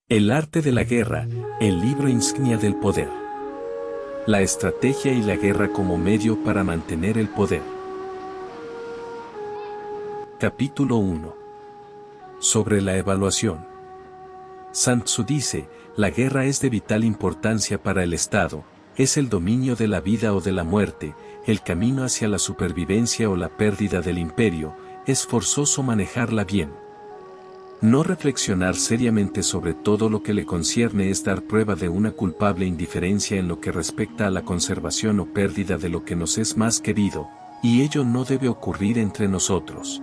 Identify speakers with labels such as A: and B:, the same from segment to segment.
A: El arte de la guerra, el libro insignia del poder. La estrategia y la guerra como medio para mantener el poder. Capítulo 1. Sobre la evaluación. Sun Tzu dice, la guerra es de vital importancia para el Estado, es el dominio de la vida o de la muerte, el camino hacia la supervivencia o la pérdida del imperio, es forzoso manejarla bien. No reflexionar seriamente sobre todo lo que le concierne es dar prueba de una culpable indiferencia en lo que respecta a la conservación o pérdida de lo que nos es más querido, y ello no debe ocurrir entre nosotros.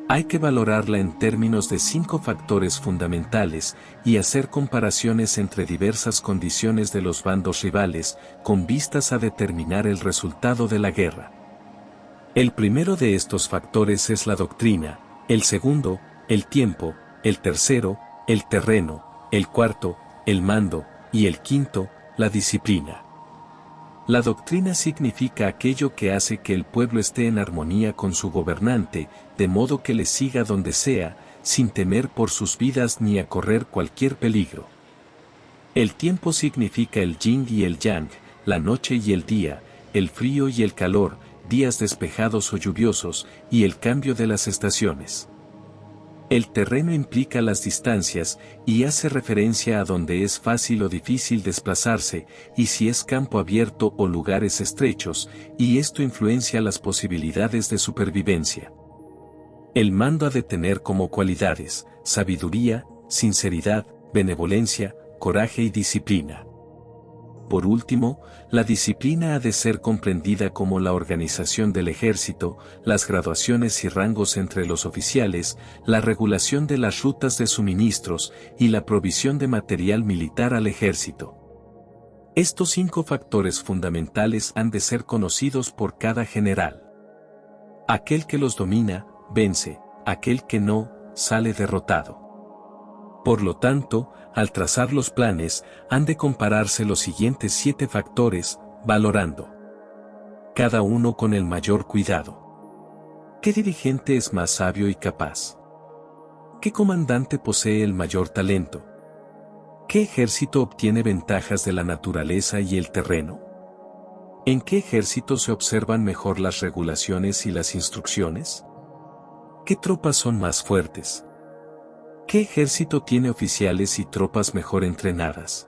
A: Hay que valorarla en términos de 5 factores fundamentales y hacer comparaciones entre diversas condiciones de los bandos rivales, con vistas a determinar el resultado de la guerra. El primero de estos factores es la doctrina, el segundo, el tiempo, el tercero, el terreno, el cuarto, el mando, y el quinto, la disciplina. La doctrina significa aquello que hace que el pueblo esté en armonía con su gobernante, de modo que le siga donde sea, sin temer por sus vidas ni a correr cualquier peligro. El tiempo significa el yin y el yang, la noche y el día, el frío y el calor, días despejados o lluviosos, y el cambio de las estaciones. El terreno implica las distancias, y hace referencia a donde es fácil o difícil desplazarse, y si es campo abierto o lugares estrechos, y esto influencia las posibilidades de supervivencia. El mando ha de tener como cualidades, sabiduría, sinceridad, benevolencia, coraje y disciplina. Por último, la disciplina ha de ser comprendida como la organización del ejército, las graduaciones y rangos entre los oficiales, la regulación de las rutas de suministros y la provisión de material militar al ejército. Estos 5 factores fundamentales han de ser conocidos por cada general. Aquel que los domina, vence, aquel que no, sale derrotado. Por lo tanto, al trazar los planes, han de compararse los siguientes 7 factores, valorando cada uno con el mayor cuidado. ¿Qué dirigente es más sabio y capaz? ¿Qué comandante posee el mayor talento? ¿Qué ejército obtiene ventajas de la naturaleza y el terreno? ¿En qué ejército se observan mejor las regulaciones y las instrucciones? ¿Qué tropas son más fuertes? ¿Qué ejército tiene oficiales y tropas mejor entrenadas?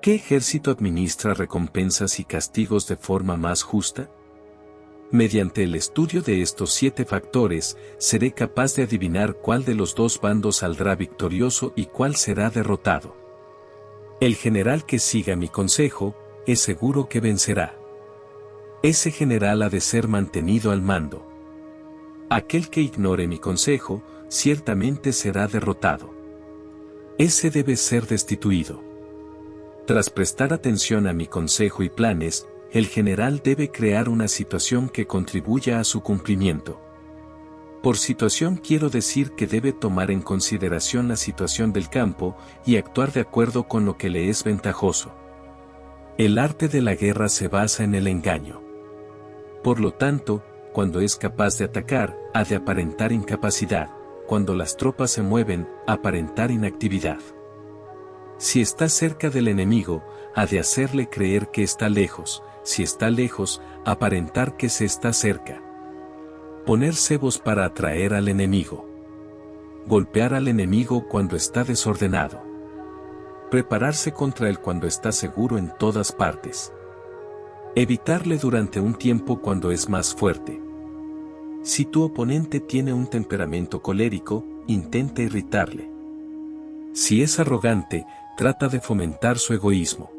A: ¿Qué ejército administra recompensas y castigos de forma más justa? Mediante el estudio de estos 7 factores, seré capaz de adivinar cuál de los 2 bandos saldrá victorioso y cuál será derrotado. El general que siga mi consejo, es seguro que vencerá. Ese general ha de ser mantenido al mando. Aquel que ignore mi consejo, ciertamente será derrotado. Ese debe ser destituido. Tras prestar atención a mi consejo y planes, el general debe crear una situación que contribuya a su cumplimiento. Por situación quiero decir que debe tomar en consideración la situación del campo y actuar de acuerdo con lo que le es ventajoso. El arte de la guerra se basa en el engaño. Por lo tanto, cuando es capaz de atacar, ha de aparentar incapacidad. Cuando las tropas se mueven, aparentar inactividad. Si está cerca del enemigo, ha de hacerle creer que está lejos, si está lejos, aparentar que se está cerca. Poner cebos para atraer al enemigo. Golpear al enemigo cuando está desordenado. Prepararse contra él cuando está seguro en todas partes. Evitarle durante un tiempo cuando es más fuerte. Si tu oponente tiene un temperamento colérico, intenta irritarle. Si es arrogante, trata de fomentar su egoísmo.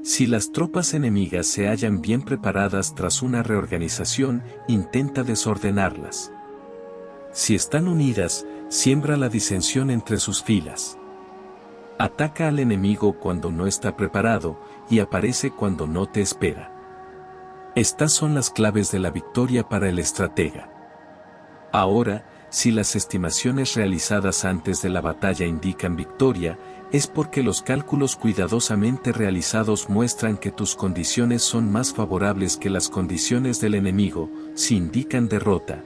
A: Si las tropas enemigas se hallan bien preparadas tras una reorganización, intenta desordenarlas. Si están unidas, siembra la disensión entre sus filas. Ataca al enemigo cuando no está preparado, y aparece cuando no te espera. Estas son las claves de la victoria para el estratega. Ahora, si las estimaciones realizadas antes de la batalla indican victoria, es porque los cálculos cuidadosamente realizados muestran que tus condiciones son más favorables que las condiciones del enemigo. Si indican derrota,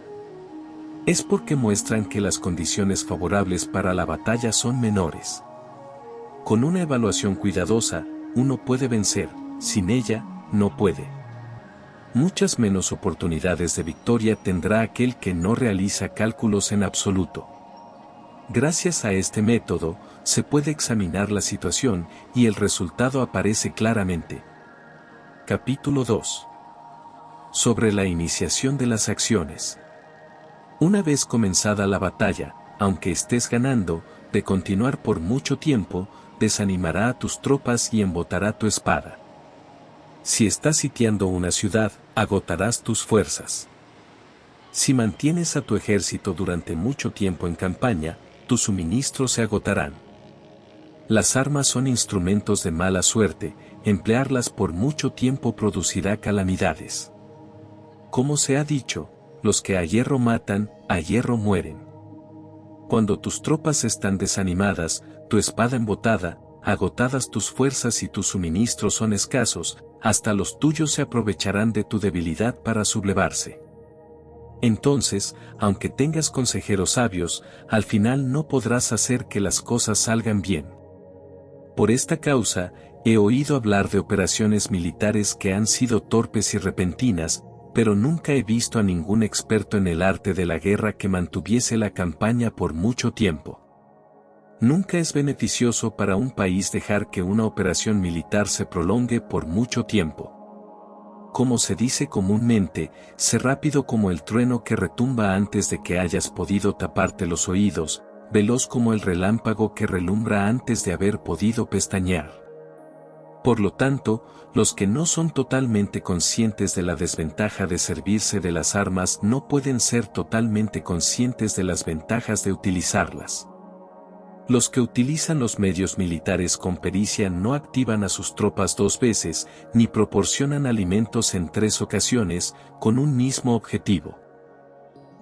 A: Es porque muestran que las condiciones favorables para la batalla son menores. Con una evaluación cuidadosa, uno puede vencer, sin ella, no puede. Muchas menos oportunidades de victoria tendrá aquel que no realiza cálculos en absoluto. Gracias a este método, se puede examinar la situación y el resultado aparece claramente. Capítulo 2. Sobre la iniciación de las acciones. Una vez comenzada la batalla, aunque estés ganando, de continuar por mucho tiempo, desanimará a tus tropas y embotará tu espada. Si estás sitiando una ciudad, agotarás tus fuerzas. Si mantienes a tu ejército durante mucho tiempo en campaña, tus suministros se agotarán. Las armas son instrumentos de mala suerte, emplearlas por mucho tiempo producirá calamidades. Como se ha dicho, los que a hierro matan, a hierro mueren. Cuando tus tropas están desanimadas, tu espada embotada, agotadas tus fuerzas y tus suministros son escasos, hasta los tuyos se aprovecharán de tu debilidad para sublevarse. Entonces, aunque tengas consejeros sabios, al final no podrás hacer que las cosas salgan bien. Por esta causa, he oído hablar de operaciones militares que han sido torpes y repentinas, pero nunca he visto a ningún experto en el arte de la guerra que mantuviese la campaña por mucho tiempo. Nunca es beneficioso para un país dejar que una operación militar se prolongue por mucho tiempo. Como se dice comúnmente, sé rápido como el trueno que retumba antes de que hayas podido taparte los oídos, veloz como el relámpago que relumbra antes de haber podido pestañear. Por lo tanto, los que no son totalmente conscientes de la desventaja de servirse de las armas no pueden ser totalmente conscientes de las ventajas de utilizarlas. Los que utilizan los medios militares con pericia no activan a sus tropas 2 veces, ni proporcionan alimentos en 3 ocasiones, con un mismo objetivo.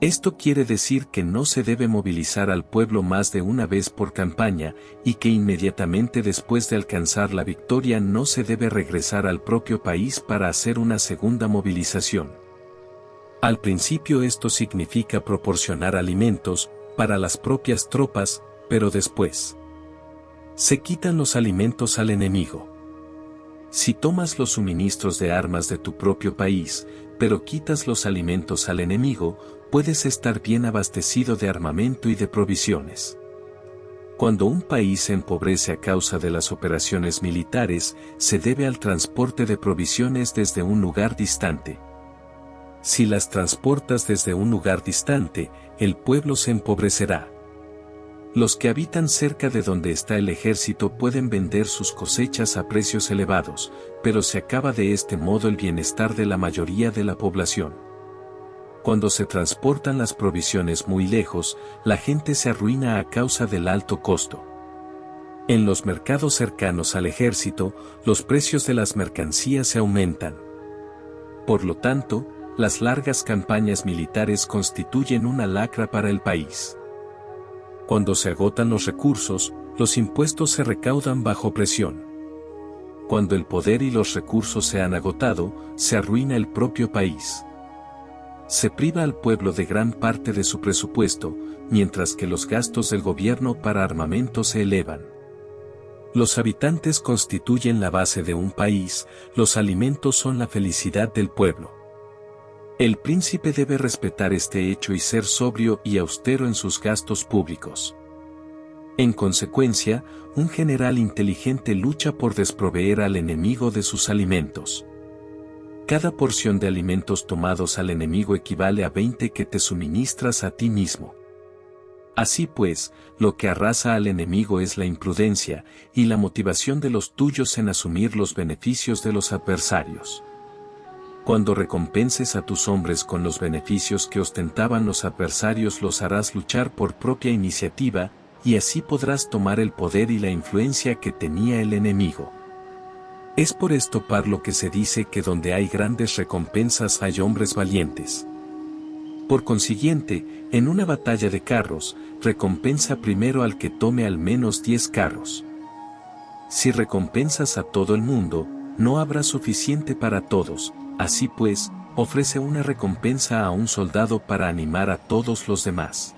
A: Esto quiere decir que no se debe movilizar al pueblo más de una vez por campaña, y que inmediatamente después de alcanzar la victoria no se debe regresar al propio país para hacer una segunda movilización. Al principio esto significa proporcionar alimentos, para las propias tropas, pero después se quitan los alimentos al enemigo. Si tomas los suministros de armas de tu propio país, pero quitas los alimentos al enemigo, puedes estar bien abastecido de armamento y de provisiones. Cuando un país se empobrece a causa de las operaciones militares, se debe al transporte de provisiones desde un lugar distante. Si las transportas desde un lugar distante, el pueblo se empobrecerá. Los que habitan cerca de donde está el ejército pueden vender sus cosechas a precios elevados, pero se acaba de este modo el bienestar de la mayoría de la población. Cuando se transportan las provisiones muy lejos, la gente se arruina a causa del alto costo. En los mercados cercanos al ejército, los precios de las mercancías se aumentan. Por lo tanto, las largas campañas militares constituyen una lacra para el país. Cuando se agotan los recursos, los impuestos se recaudan bajo presión. Cuando el poder y los recursos se han agotado, se arruina el propio país. Se priva al pueblo de gran parte de su presupuesto, mientras que los gastos del gobierno para armamento se elevan. Los habitantes constituyen la base de un país, los alimentos son la felicidad del pueblo. El príncipe debe respetar este hecho y ser sobrio y austero en sus gastos públicos. En consecuencia, un general inteligente lucha por desproveer al enemigo de sus alimentos. Cada porción de alimentos tomados al enemigo equivale a 20 que te suministras a ti mismo. Así pues, lo que arrasa al enemigo es la imprudencia, y la motivación de los tuyos en asumir los beneficios de los adversarios. Cuando recompenses a tus hombres con los beneficios que ostentaban los adversarios, los harás luchar por propia iniciativa, y así podrás tomar el poder y la influencia que tenía el enemigo. Es por esto por lo que se dice que donde hay grandes recompensas hay hombres valientes. Por consiguiente, en una batalla de carros, recompensa primero al que tome al menos 10 carros. Si recompensas a todo el mundo, no habrá suficiente para todos. Así pues, ofrece una recompensa a un soldado para animar a todos los demás.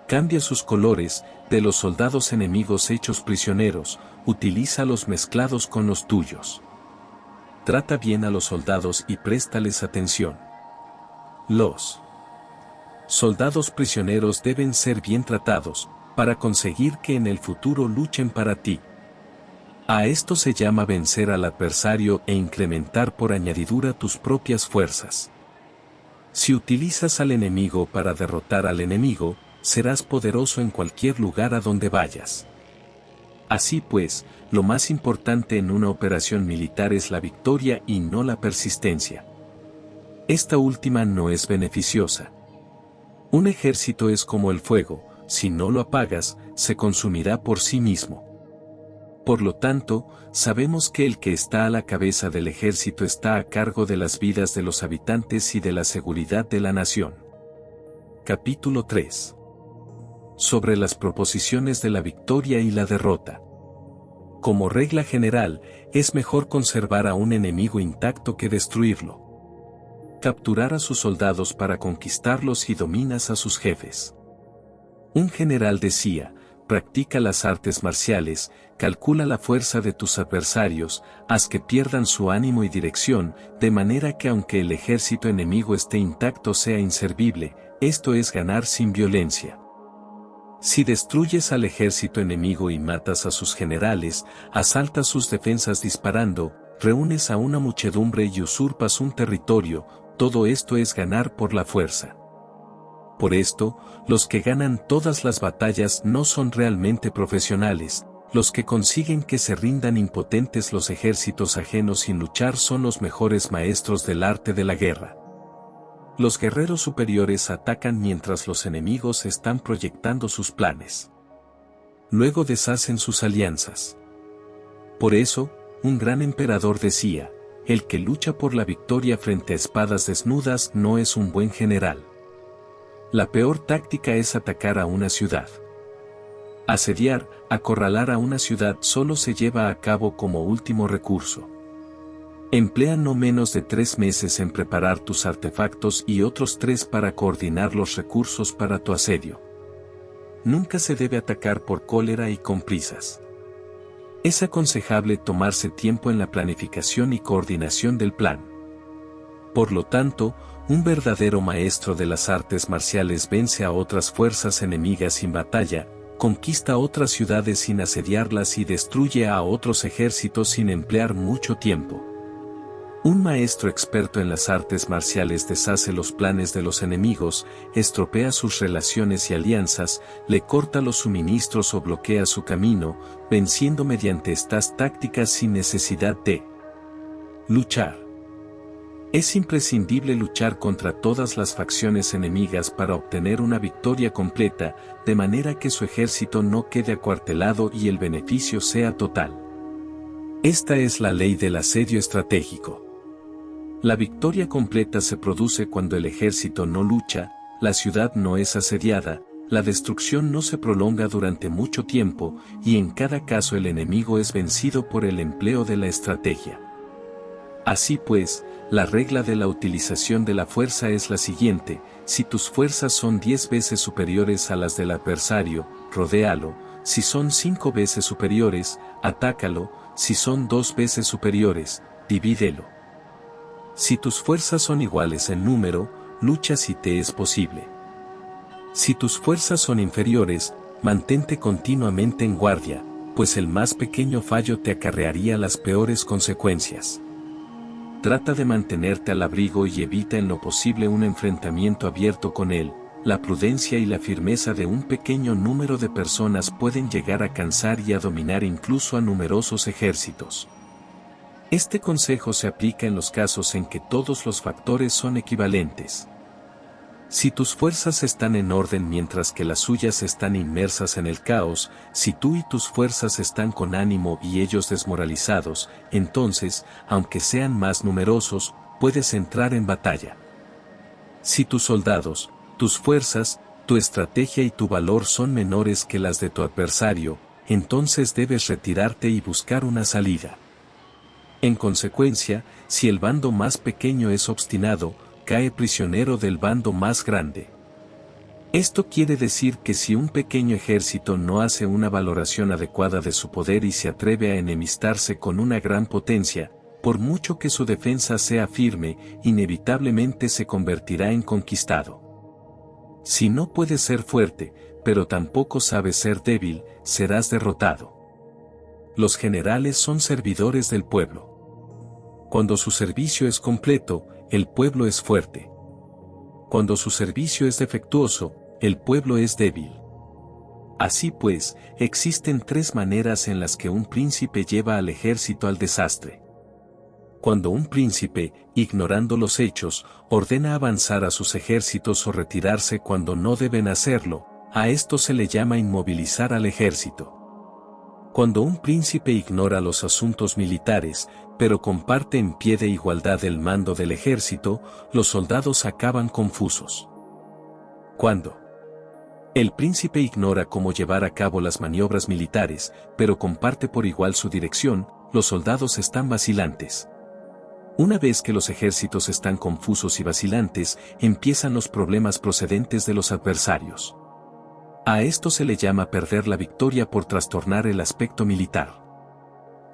A: Cambia sus colores, de los soldados enemigos hechos prisioneros, utilízalos mezclados con los tuyos. Trata bien a los soldados y préstales atención. Los soldados prisioneros deben ser bien tratados, para conseguir que en el futuro luchen para ti. A esto se llama vencer al adversario e incrementar por añadidura tus propias fuerzas. Si utilizas al enemigo para derrotar al enemigo, serás poderoso en cualquier lugar a donde vayas. Así pues, lo más importante en una operación militar es la victoria y no la persistencia. Esta última no es beneficiosa. Un ejército es como el fuego, si no lo apagas, se consumirá por sí mismo. Por lo tanto, sabemos que el que está a la cabeza del ejército está a cargo de las vidas de los habitantes y de la seguridad de la nación. Capítulo 3. Sobre las proposiciones de la victoria y la derrota. Como regla general, es mejor conservar a un enemigo intacto que destruirlo. Capturar a sus soldados para conquistarlos y dominas a sus jefes. Un general decía: practica las artes marciales, calcula la fuerza de tus adversarios, haz que pierdan su ánimo y dirección, de manera que aunque el ejército enemigo esté intacto sea inservible, esto es ganar sin violencia. Si destruyes al ejército enemigo y matas a sus generales, asaltas sus defensas disparando, reúnes a una muchedumbre y usurpas un territorio, todo esto es ganar por la fuerza. Por esto, los que ganan todas las batallas no son realmente profesionales, los que consiguen que se rindan impotentes los ejércitos ajenos sin luchar son los mejores maestros del arte de la guerra. Los guerreros superiores atacan mientras los enemigos están proyectando sus planes. Luego deshacen sus alianzas. Por eso, un gran emperador decía: el que lucha por la victoria frente a espadas desnudas no es un buen general. La peor táctica es atacar a una ciudad. Asediar, acorralar a una ciudad solo se lleva a cabo como último recurso. Emplea no menos de 3 meses en preparar tus artefactos y otros 3 para coordinar los recursos para tu asedio. Nunca se debe atacar por cólera y con prisas. Es aconsejable tomarse tiempo en la planificación y coordinación del plan. Por lo tanto, un verdadero maestro de las artes marciales vence a otras fuerzas enemigas sin batalla, conquista otras ciudades sin asediarlas y destruye a otros ejércitos sin emplear mucho tiempo. Un maestro experto en las artes marciales deshace los planes de los enemigos, estropea sus relaciones y alianzas, le corta los suministros o bloquea su camino, venciendo mediante estas tácticas sin necesidad de luchar. Es imprescindible luchar contra todas las facciones enemigas para obtener una victoria completa, de manera que su ejército no quede acuartelado y el beneficio sea total. Esta es la ley del asedio estratégico. La victoria completa se produce cuando el ejército no lucha, la ciudad no es asediada, la destrucción no se prolonga durante mucho tiempo, y en cada caso el enemigo es vencido por el empleo de la estrategia. Así pues, la regla de la utilización de la fuerza es la siguiente: si tus fuerzas son 10 veces superiores a las del adversario, rodéalo; si son 5 veces superiores, atácalo; si son 2 veces superiores, divídelo. Si tus fuerzas son iguales en número, lucha si te es posible. Si tus fuerzas son inferiores, mantente continuamente en guardia, pues el más pequeño fallo te acarrearía las peores consecuencias. Trata de mantenerte al abrigo y evita en lo posible un enfrentamiento abierto con él. La prudencia y la firmeza de un pequeño número de personas pueden llegar a cansar y a dominar incluso a numerosos ejércitos. Este consejo se aplica en los casos en que todos los factores son equivalentes. Si tus fuerzas están en orden mientras que las suyas están inmersas en el caos, si tú y tus fuerzas están con ánimo y ellos desmoralizados, entonces, aunque sean más numerosos, puedes entrar en batalla. Si tus soldados, tus fuerzas, tu estrategia y tu valor son menores que las de tu adversario, entonces debes retirarte y buscar una salida. En consecuencia, si el bando más pequeño es obstinado, cae prisionero del bando más grande. Esto quiere decir que si un pequeño ejército no hace una valoración adecuada de su poder y se atreve a enemistarse con una gran potencia, por mucho que su defensa sea firme, inevitablemente se convertirá en conquistado. Si no puedes ser fuerte, pero tampoco sabes ser débil, serás derrotado. Los generales son servidores del pueblo. Cuando su servicio es completo, el pueblo es fuerte. Cuando su servicio es defectuoso, el pueblo es débil. Así pues, existen tres maneras en las que un príncipe lleva al ejército al desastre. Cuando un príncipe, ignorando los hechos, ordena avanzar a sus ejércitos o retirarse cuando no deben hacerlo, a esto se le llama inmovilizar al ejército. Cuando un príncipe ignora los asuntos militares, pero comparte en pie de igualdad el mando del ejército, los soldados acaban confusos. Cuando el príncipe ignora cómo llevar a cabo las maniobras militares, pero comparte por igual su dirección, los soldados están vacilantes. Una vez que los ejércitos están confusos y vacilantes, empiezan los problemas procedentes de los adversarios. A esto se le llama perder la victoria por trastornar el aspecto militar.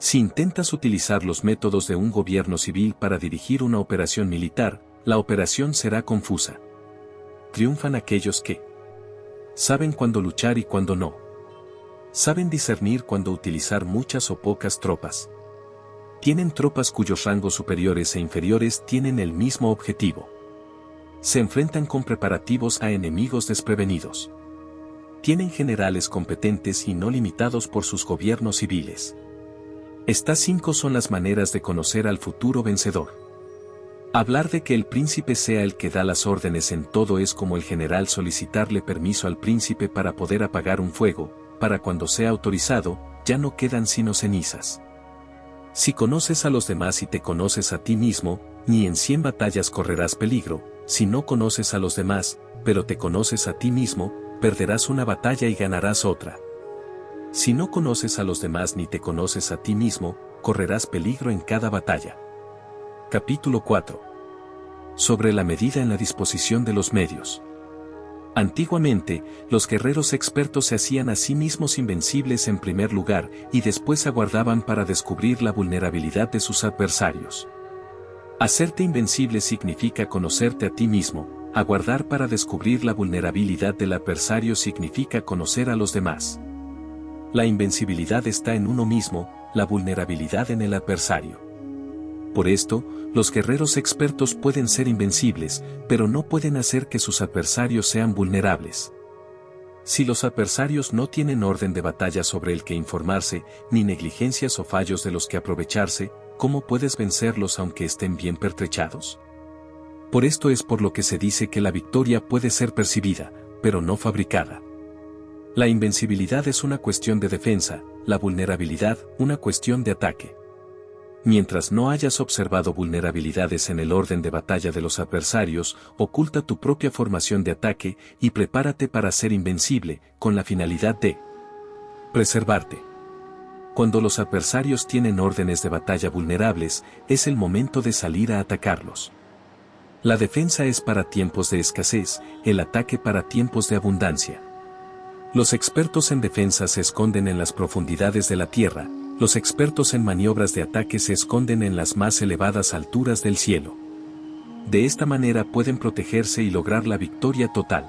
A: Si intentas utilizar los métodos de un gobierno civil para dirigir una operación militar, la operación será confusa. Triunfan aquellos que saben cuándo luchar y cuándo no. Saben discernir cuándo utilizar muchas o pocas tropas. Tienen tropas cuyos rangos superiores e inferiores tienen el mismo objetivo. Se enfrentan con preparativos a enemigos desprevenidos. Tienen generales competentes y no limitados por sus gobiernos civiles. Estas 5 son las maneras de conocer al futuro vencedor. Hablar de que el príncipe sea el que da las órdenes en todo es como el general solicitarle permiso al príncipe para poder apagar un fuego, para cuando sea autorizado, ya no quedan sino cenizas. Si conoces a los demás y te conoces a ti mismo, ni en 100 batallas correrás peligro. Si no conoces a los demás, pero te conoces a ti mismo, perderás una batalla y ganarás otra. Si no conoces a los demás ni te conoces a ti mismo, correrás peligro en cada batalla. Capítulo 4. Sobre la medida en la disposición de los medios. Antiguamente, los guerreros expertos se hacían a sí mismos invencibles en primer lugar y después aguardaban para descubrir la vulnerabilidad de sus adversarios. Hacerte invencible significa conocerte a ti mismo, aguardar para descubrir la vulnerabilidad del adversario significa conocer a los demás. La invencibilidad está en uno mismo, la vulnerabilidad en el adversario. Por esto, los guerreros expertos pueden ser invencibles, pero no pueden hacer que sus adversarios sean vulnerables. Si los adversarios no tienen orden de batalla sobre el que informarse, ni negligencias o fallos de los que aprovecharse, ¿cómo puedes vencerlos aunque estén bien pertrechados? Por esto es por lo que se dice que la victoria puede ser percibida, pero no fabricada. La invencibilidad es una cuestión de defensa, la vulnerabilidad, una cuestión de ataque. Mientras no hayas observado vulnerabilidades en el orden de batalla de los adversarios, oculta tu propia formación de ataque y prepárate para ser invencible, con la finalidad de preservarte. Cuando los adversarios tienen órdenes de batalla vulnerables, es el momento de salir a atacarlos. La defensa es para tiempos de escasez, el ataque para tiempos de abundancia. Los expertos en defensa se esconden en las profundidades de la tierra. Los expertos en maniobras de ataque se esconden en las más elevadas alturas del cielo. De esta manera pueden protegerse y lograr la victoria total.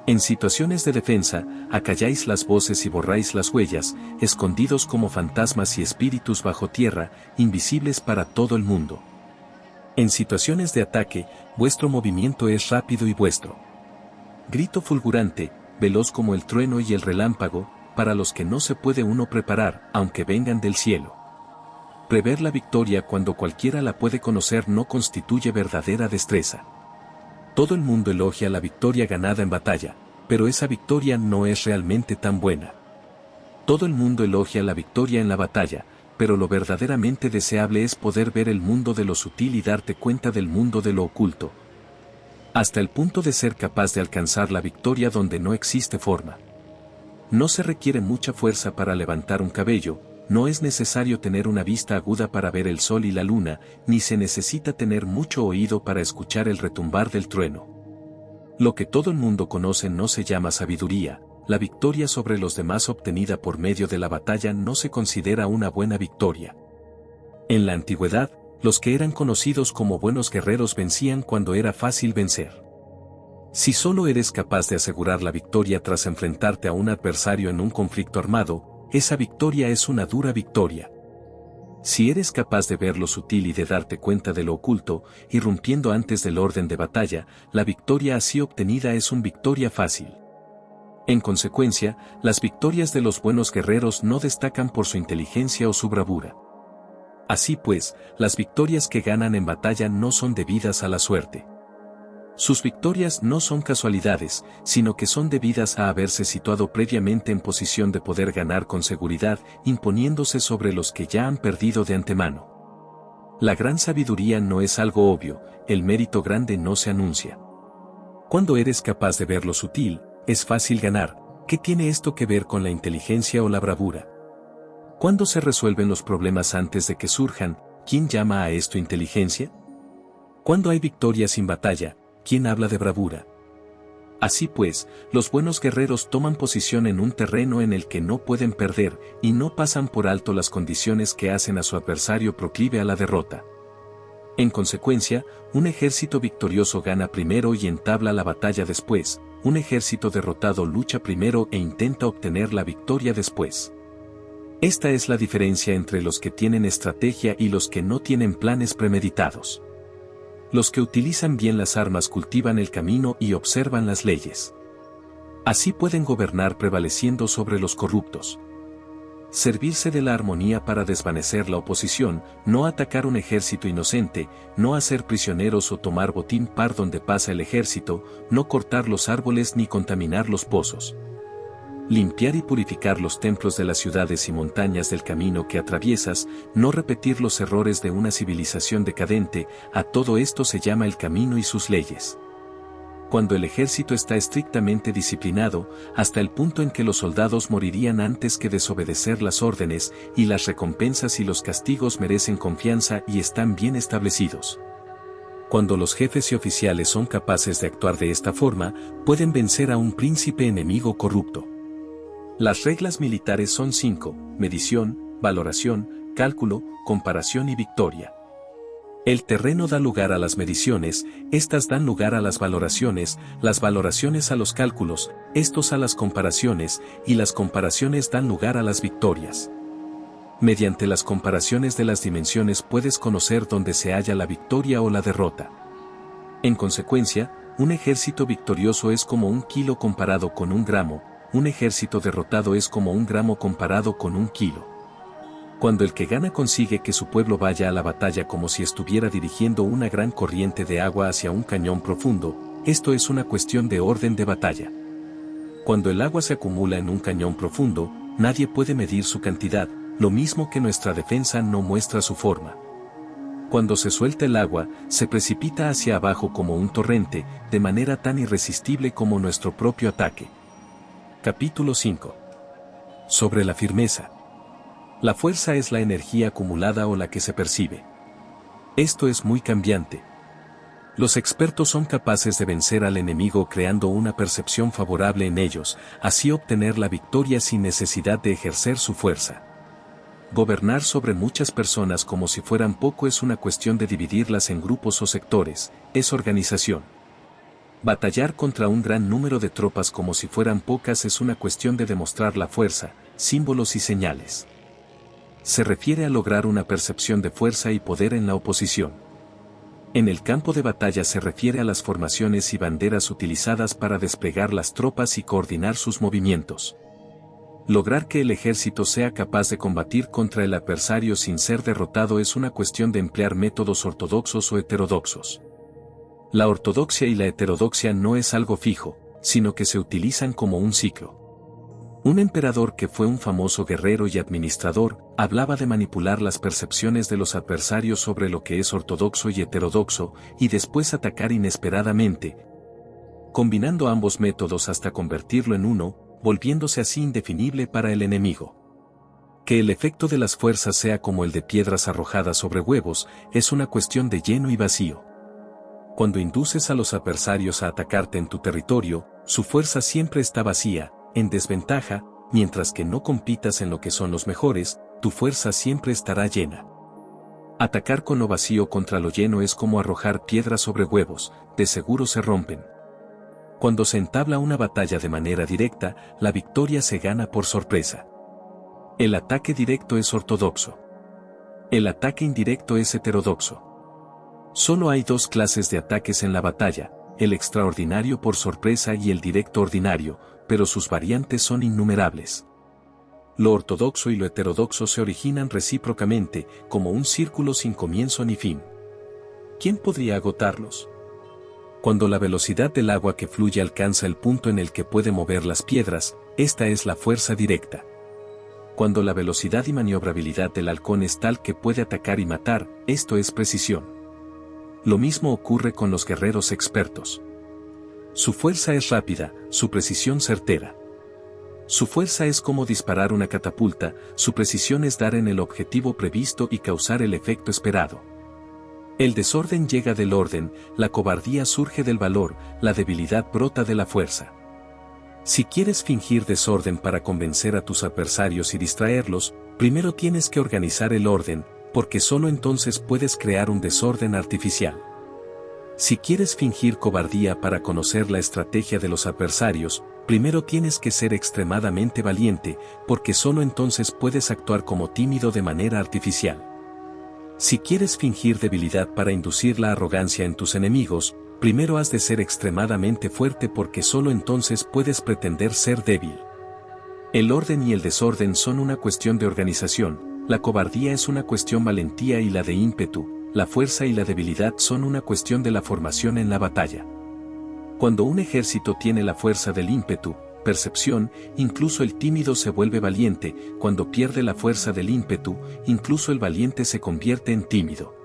A: En situaciones de defensa, acalláis las voces y borráis las huellas, escondidos como fantasmas y espíritus bajo tierra, invisibles para todo el mundo. En situaciones de ataque, vuestro movimiento es rápido y vuestro grito fulgurante, veloz como el trueno y el relámpago, para los que no se puede uno preparar, aunque vengan del cielo. Prever la victoria cuando cualquiera la puede conocer no constituye verdadera destreza. Todo el mundo elogia la victoria ganada en batalla, pero esa victoria no es realmente tan buena. Todo el mundo elogia la victoria en la batalla, pero lo verdaderamente deseable es poder ver el mundo de lo sutil y darte cuenta del mundo de lo oculto, hasta el punto de ser capaz de alcanzar la victoria donde no existe forma. No se requiere mucha fuerza para levantar un cabello, no es necesario tener una vista aguda para ver el sol y la luna, ni se necesita tener mucho oído para escuchar el retumbar del trueno. Lo que todo el mundo conoce no se llama sabiduría, la victoria sobre los demás obtenida por medio de la batalla no se considera una buena victoria. En la antigüedad, los que eran conocidos como buenos guerreros vencían cuando era fácil vencer. Si solo eres capaz de asegurar la victoria tras enfrentarte a un adversario en un conflicto armado, esa victoria es una dura victoria. Si eres capaz de ver lo sutil y de darte cuenta de lo oculto, irrumpiendo antes del orden de batalla, la victoria así obtenida es una victoria fácil. En consecuencia, las victorias de los buenos guerreros no destacan por su inteligencia o su bravura. Así pues, las victorias que ganan en batalla no son debidas a la suerte. Sus victorias no son casualidades, sino que son debidas a haberse situado previamente en posición de poder ganar con seguridad, imponiéndose sobre los que ya han perdido de antemano. La gran sabiduría no es algo obvio, el mérito grande no se anuncia. Cuando eres capaz de ver lo sutil, es fácil ganar. ¿Qué tiene esto que ver con la inteligencia o la bravura? ¿Cuándo se resuelven los problemas antes de que surjan? ¿Quién llama a esto inteligencia? Cuando hay victoria sin batalla, ¿quién habla de bravura? Así pues, los buenos guerreros toman posición en un terreno en el que no pueden perder, y no pasan por alto las condiciones que hacen a su adversario proclive a la derrota. En consecuencia, un ejército victorioso gana primero y entabla la batalla después, un ejército derrotado lucha primero e intenta obtener la victoria después. Esta es la diferencia entre los que tienen estrategia y los que no tienen planes premeditados. Los que utilizan bien las armas cultivan el camino y observan las leyes. Así pueden gobernar prevaleciendo sobre los corruptos. Servirse de la armonía para desvanecer la oposición, no atacar un ejército inocente, no hacer prisioneros o tomar botín par donde pasa el ejército, no cortar los árboles ni contaminar los pozos. Limpiar y purificar los templos de las ciudades y montañas del camino que atraviesas, no repetir los errores de una civilización decadente, a todo esto se llama el camino y sus leyes. Cuando el ejército está estrictamente disciplinado, hasta el punto en que los soldados morirían antes que desobedecer las órdenes, y las recompensas y los castigos merecen confianza y están bien establecidos. Cuando los jefes y oficiales son capaces de actuar de esta forma, pueden vencer a un príncipe enemigo corrupto. Las reglas militares son 5: medición, valoración, cálculo, comparación y victoria. El terreno da lugar a las mediciones, estas dan lugar a las valoraciones a los cálculos, estos a las comparaciones, y las comparaciones dan lugar a las victorias. Mediante las comparaciones de las dimensiones puedes conocer dónde se halla la victoria o la derrota. En consecuencia, un ejército victorioso es como 1 kilo comparado con 1 gramo, un ejército derrotado es como 1 gramo comparado con 1 kilo. Cuando el que gana consigue que su pueblo vaya a la batalla como si estuviera dirigiendo una gran corriente de agua hacia un cañón profundo, esto es una cuestión de orden de batalla. Cuando el agua se acumula en un cañón profundo, nadie puede medir su cantidad, lo mismo que nuestra defensa no muestra su forma. Cuando se suelta el agua, se precipita hacia abajo como un torrente, de manera tan irresistible como nuestro propio ataque. Capítulo 5. Sobre la firmeza. La fuerza es la energía acumulada o la que se percibe. Esto es muy cambiante. Los expertos son capaces de vencer al enemigo creando una percepción favorable en ellos, así obtener la victoria sin necesidad de ejercer su fuerza. Gobernar sobre muchas personas como si fueran poco es una cuestión de dividirlas en grupos o sectores, es organización. Batallar contra un gran número de tropas como si fueran pocas es una cuestión de demostrar la fuerza, símbolos y señales. Se refiere a lograr una percepción de fuerza y poder en la oposición. En el campo de batalla se refiere a las formaciones y banderas utilizadas para desplegar las tropas y coordinar sus movimientos. Lograr que el ejército sea capaz de combatir contra el adversario sin ser derrotado es una cuestión de emplear métodos ortodoxos o heterodoxos. La ortodoxia y la heterodoxia no es algo fijo, sino que se utilizan como un ciclo. Un emperador que fue un famoso guerrero y administrador, hablaba de manipular las percepciones de los adversarios sobre lo que es ortodoxo y heterodoxo, y después atacar inesperadamente, combinando ambos métodos hasta convertirlo en uno, volviéndose así indefinible para el enemigo. Que el efecto de las fuerzas sea como el de piedras arrojadas sobre huevos, es una cuestión de lleno y vacío. Cuando induces a los adversarios a atacarte en tu territorio, su fuerza siempre está vacía, en desventaja, mientras que no compitas en lo que son los mejores, tu fuerza siempre estará llena. Atacar con lo vacío contra lo lleno es como arrojar piedras sobre huevos, de seguro se rompen. Cuando se entabla una batalla de manera directa, la victoria se gana por sorpresa. El ataque directo es ortodoxo. El ataque indirecto es heterodoxo. Solo hay dos clases de ataques en la batalla, el extraordinario por sorpresa y el directo ordinario, pero sus variantes son innumerables. Lo ortodoxo y lo heterodoxo se originan recíprocamente, como un círculo sin comienzo ni fin. ¿Quién podría agotarlos? Cuando la velocidad del agua que fluye alcanza el punto en el que puede mover las piedras, esta es la fuerza directa. Cuando la velocidad y maniobrabilidad del halcón es tal que puede atacar y matar, esto es precisión. Lo mismo ocurre con los guerreros expertos. Su fuerza es rápida, su precisión certera. Su fuerza es como disparar una catapulta, su precisión es dar en el objetivo previsto y causar el efecto esperado. El desorden llega del orden, la cobardía surge del valor, la debilidad brota de la fuerza. Si quieres fingir desorden para convencer a tus adversarios y distraerlos, primero tienes que organizar el orden, porque solo entonces puedes crear un desorden artificial. Si quieres fingir cobardía para conocer la estrategia de los adversarios, primero tienes que ser extremadamente valiente, porque solo entonces puedes actuar como tímido de manera artificial. Si quieres fingir debilidad para inducir la arrogancia en tus enemigos, primero has de ser extremadamente fuerte porque solo entonces puedes pretender ser débil. El orden y el desorden son una cuestión de organización, la cobardía es una cuestión valentía y la de ímpetu, la fuerza y la debilidad son una cuestión de la formación en la batalla. Cuando un ejército tiene la fuerza del ímpetu, percepción, incluso el tímido se vuelve valiente, cuando pierde la fuerza del ímpetu, incluso el valiente se convierte en tímido.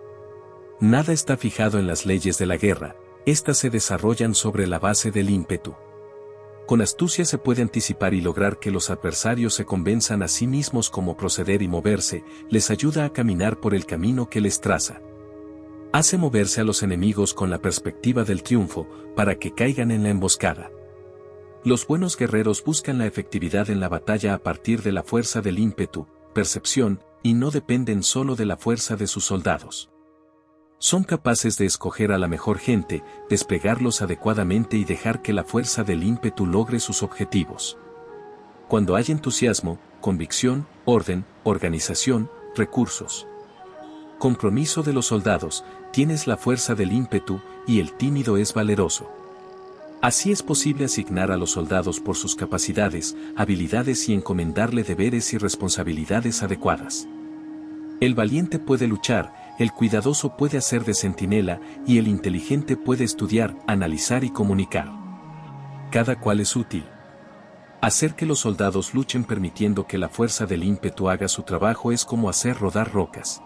A: Nada está fijado en las leyes de la guerra, estas se desarrollan sobre la base del ímpetu. Con astucia se puede anticipar y lograr que los adversarios se convenzan a sí mismos cómo proceder y moverse, les ayuda a caminar por el camino que les traza. Hace moverse a los enemigos con la perspectiva del triunfo, para que caigan en la emboscada. Los buenos guerreros buscan la efectividad en la batalla a partir de la fuerza del ímpetu, percepción, y no dependen solo de la fuerza de sus soldados. Son capaces de escoger a la mejor gente, desplegarlos adecuadamente y dejar que la fuerza del ímpetu logre sus objetivos. Cuando hay entusiasmo, convicción, orden, organización, recursos, compromiso de los soldados, tienes la fuerza del ímpetu, y el tímido es valeroso. Así es posible asignar a los soldados por sus capacidades, habilidades y encomendarle deberes y responsabilidades adecuadas. El valiente puede luchar, el cuidadoso puede hacer de centinela, y el inteligente puede estudiar, analizar y comunicar. Cada cual es útil. Hacer que los soldados luchen permitiendo que la fuerza del ímpetu haga su trabajo es como hacer rodar rocas.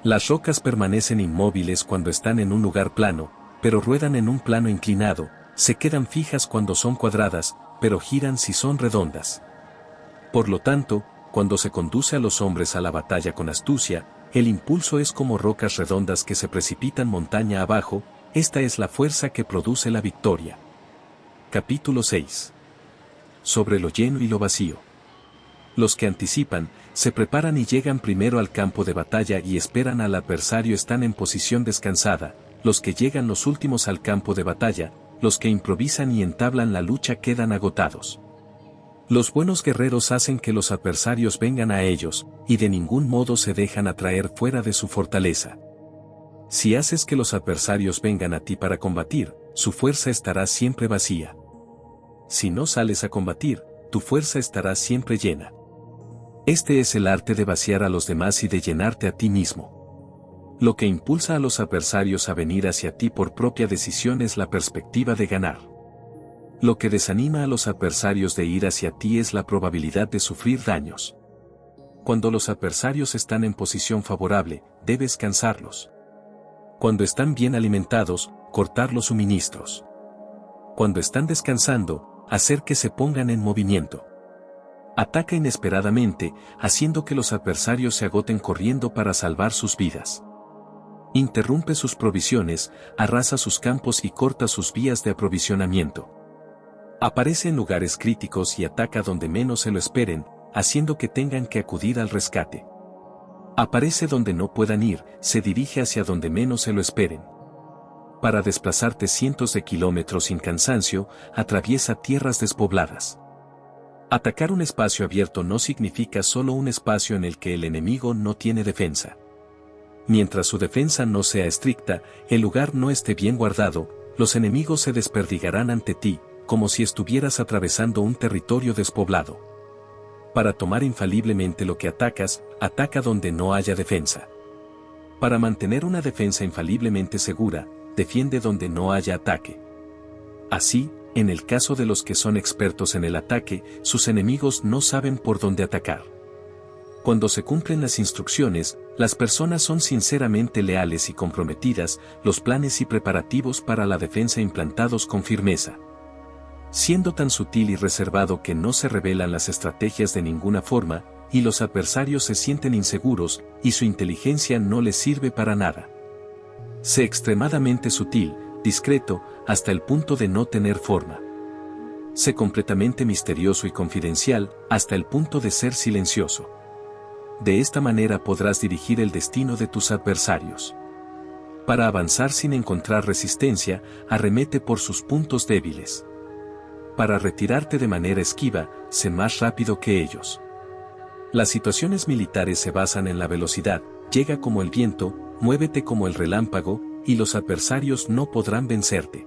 A: Las rocas permanecen inmóviles cuando están en un lugar plano, pero ruedan en un plano inclinado, se quedan fijas cuando son cuadradas, pero giran si son redondas. Por lo tanto, cuando se conduce a los hombres a la batalla con astucia, el impulso es como rocas redondas que se precipitan montaña abajo, esta es la fuerza que produce la victoria. Capítulo 6. Sobre lo lleno y lo vacío. Los que anticipan, se preparan y llegan primero al campo de batalla y esperan al adversario están en posición descansada, los que llegan los últimos al campo de batalla, los que improvisan y entablan la lucha quedan agotados. Los buenos guerreros hacen que los adversarios vengan a ellos, y de ningún modo se dejan atraer fuera de su fortaleza. Si haces que los adversarios vengan a ti para combatir, su fuerza estará siempre vacía. Si no sales a combatir, tu fuerza estará siempre llena. Este es el arte de vaciar a los demás y de llenarte a ti mismo. Lo que impulsa a los adversarios a venir hacia ti por propia decisión es la perspectiva de ganar. Lo que desanima a los adversarios de ir hacia ti es la probabilidad de sufrir daños. Cuando los adversarios están en posición favorable, debes cansarlos. Cuando están bien alimentados, cortar los suministros. Cuando están descansando, hacer que se pongan en movimiento. Ataca inesperadamente, haciendo que los adversarios se agoten corriendo para salvar sus vidas. Interrumpe sus provisiones, arrasa sus campos y corta sus vías de aprovisionamiento. Aparece en lugares críticos y ataca donde menos se lo esperen, haciendo que tengan que acudir al rescate. Aparece donde no puedan ir, se dirige hacia donde menos se lo esperen. Para desplazarte cientos de kilómetros sin cansancio, atraviesa tierras despobladas. Atacar un espacio abierto no significa solo un espacio en el que el enemigo no tiene defensa. Mientras su defensa no sea estricta, el lugar no esté bien guardado, los enemigos se desperdigarán ante ti, como si estuvieras atravesando un territorio despoblado. Para tomar infaliblemente lo que atacas, ataca donde no haya defensa. Para mantener una defensa infaliblemente segura, defiende donde no haya ataque. Así, en el caso de los que son expertos en el ataque, sus enemigos no saben por dónde atacar. Cuando se cumplen las instrucciones, las personas son sinceramente leales y comprometidas, los planes y preparativos para la defensa implantados con firmeza. Siendo tan sutil y reservado que no se revelan las estrategias de ninguna forma, y los adversarios se sienten inseguros, y su inteligencia no les sirve para nada. Sé extremadamente sutil, discreto, hasta el punto de no tener forma. Sé completamente misterioso y confidencial, hasta el punto de ser silencioso. De esta manera podrás dirigir el destino de tus adversarios. Para avanzar sin encontrar resistencia, arremete por sus puntos débiles. Para retirarte de manera esquiva, sé más rápido que ellos. Las situaciones militares se basan en la velocidad, llega como el viento, muévete como el relámpago, y los adversarios no podrán vencerte.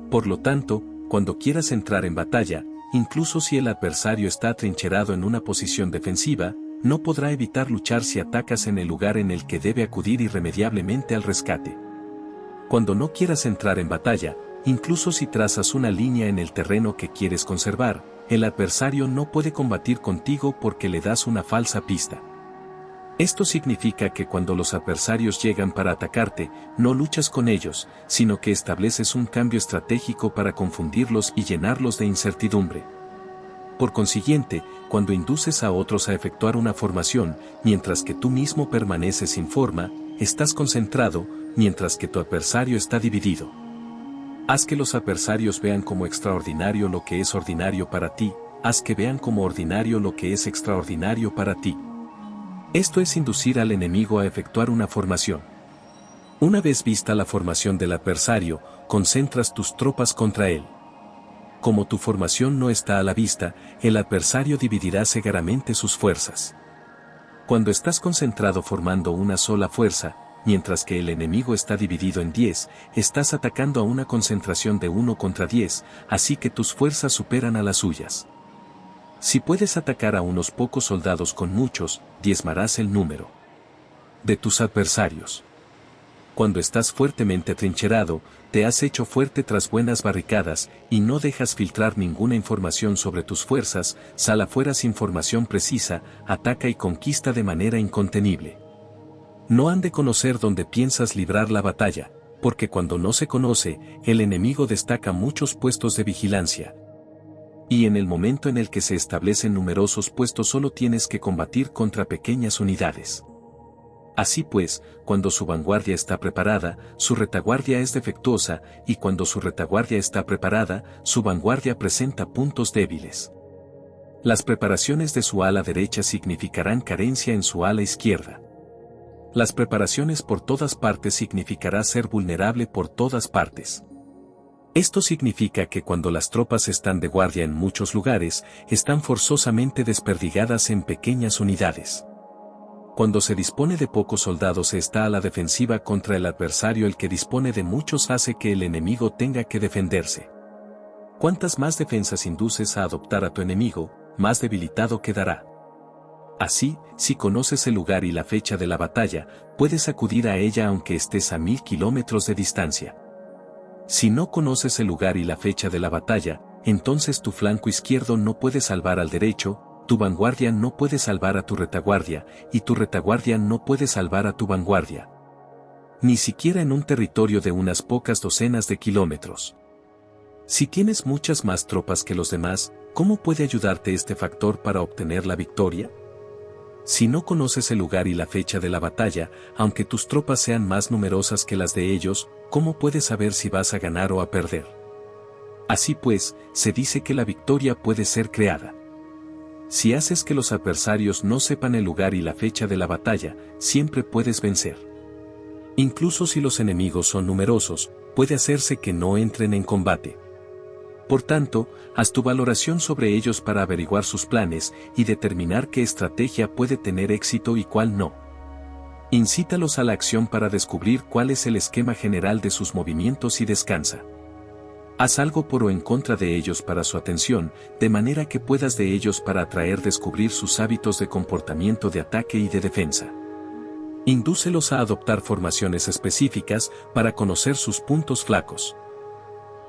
A: Por lo tanto, cuando quieras entrar en batalla, incluso si el adversario está atrincherado en una posición defensiva, no podrá evitar luchar si atacas en el lugar en el que debe acudir irremediablemente al rescate. Cuando no quieras entrar en batalla, incluso si trazas una línea en el terreno que quieres conservar, el adversario no puede combatir contigo porque le das una falsa pista. Esto significa que cuando los adversarios llegan para atacarte, no luchas con ellos, sino que estableces un cambio estratégico para confundirlos y llenarlos de incertidumbre. Por consiguiente, cuando induces a otros a efectuar una formación, mientras que tú mismo permaneces sin forma, estás concentrado, mientras que tu adversario está dividido. Haz que los adversarios vean como extraordinario lo que es ordinario para ti, haz que vean como ordinario lo que es extraordinario para ti. Esto es inducir al enemigo a efectuar una formación. Una vez vista la formación del adversario, concentras tus tropas contra él. Como tu formación no está a la vista, el adversario dividirá cegaramente sus fuerzas. Cuando estás concentrado formando una sola fuerza, mientras que el enemigo está dividido en 10, estás atacando a una concentración de 1 contra 10, así que tus fuerzas superan a las suyas. Si puedes atacar a unos pocos soldados con muchos, diezmarás el número de tus adversarios. Cuando estás fuertemente atrincherado, te has hecho fuerte tras buenas barricadas, y no dejas filtrar ninguna información sobre tus fuerzas, sal afuera sin información precisa, ataca y conquista de manera incontenible. No han de conocer dónde piensas librar la batalla, porque cuando no se conoce, el enemigo destaca muchos puestos de vigilancia. Y en el momento en el que se establecen numerosos puestos solo tienes que combatir contra pequeñas unidades. Así pues, cuando su vanguardia está preparada, su retaguardia es defectuosa, y cuando su retaguardia está preparada, su vanguardia presenta puntos débiles. Las preparaciones de su ala derecha significarán carencia en su ala izquierda. Las preparaciones por todas partes significará ser vulnerable por todas partes. Esto significa que cuando las tropas están de guardia en muchos lugares, están forzosamente desperdigadas en pequeñas unidades. Cuando se dispone de pocos soldados se está a la defensiva contra el adversario, el que dispone de muchos hace que el enemigo tenga que defenderse. Cuantas más defensas induces a adoptar a tu enemigo, más debilitado quedará. Así, si conoces el lugar y la fecha de la batalla, puedes acudir a ella aunque estés a 1000 kilómetros de distancia. Si no conoces el lugar y la fecha de la batalla, entonces tu flanco izquierdo no puede salvar al derecho, tu vanguardia no puede salvar a tu retaguardia, y tu retaguardia no puede salvar a tu vanguardia. Ni siquiera en un territorio de unas pocas docenas de kilómetros. Si tienes muchas más tropas que los demás, ¿Cómo puede ayudarte este factor para obtener la victoria? Si no conoces el lugar y la fecha de la batalla, aunque tus tropas sean más numerosas que las de ellos, ¿cómo puedes saber si vas a ganar o a perder? Así pues, se dice que la victoria puede ser creada. Si haces que los adversarios no sepan el lugar y la fecha de la batalla, siempre puedes vencer. Incluso si los enemigos son numerosos, puede hacerse que no entren en combate. Por tanto, haz tu valoración sobre ellos para averiguar sus planes y determinar qué estrategia puede tener éxito y cuál no. Incítalos a la acción para descubrir cuál es el esquema general de sus movimientos y descansa. Haz algo por o en contra de ellos para su atención, de manera que puedas de ellos para descubrir sus hábitos de comportamiento de ataque y de defensa. Indúcelos a adoptar formaciones específicas para conocer sus puntos flacos.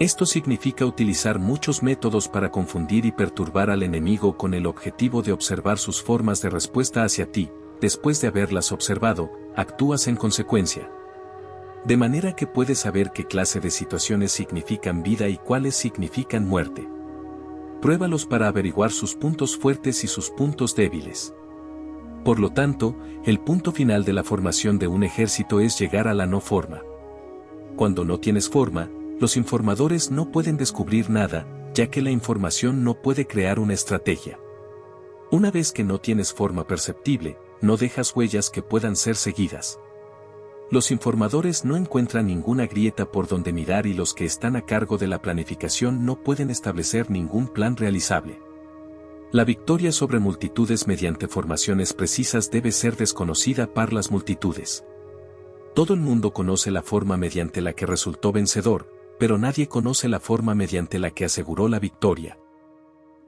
A: Esto significa utilizar muchos métodos para confundir y perturbar al enemigo con el objetivo de observar sus formas de respuesta hacia ti. Después de haberlas observado, actúas en consecuencia. De manera que puedes saber qué clase de situaciones significan vida y cuáles significan muerte. Pruébalos para averiguar sus puntos fuertes y sus puntos débiles. Por lo tanto, el punto final de la formación de un ejército es llegar a la no forma. Cuando no tienes forma, los informadores no pueden descubrir nada, ya que la información no puede crear una estrategia. Una vez que no tienes forma perceptible, no dejas huellas que puedan ser seguidas. Los informadores no encuentran ninguna grieta por donde mirar y los que están a cargo de la planificación no pueden establecer ningún plan realizable. La victoria sobre multitudes mediante formaciones precisas debe ser desconocida por las multitudes. Todo el mundo conoce la forma mediante la que resultó vencedor, pero nadie conoce la forma mediante la que aseguró la victoria.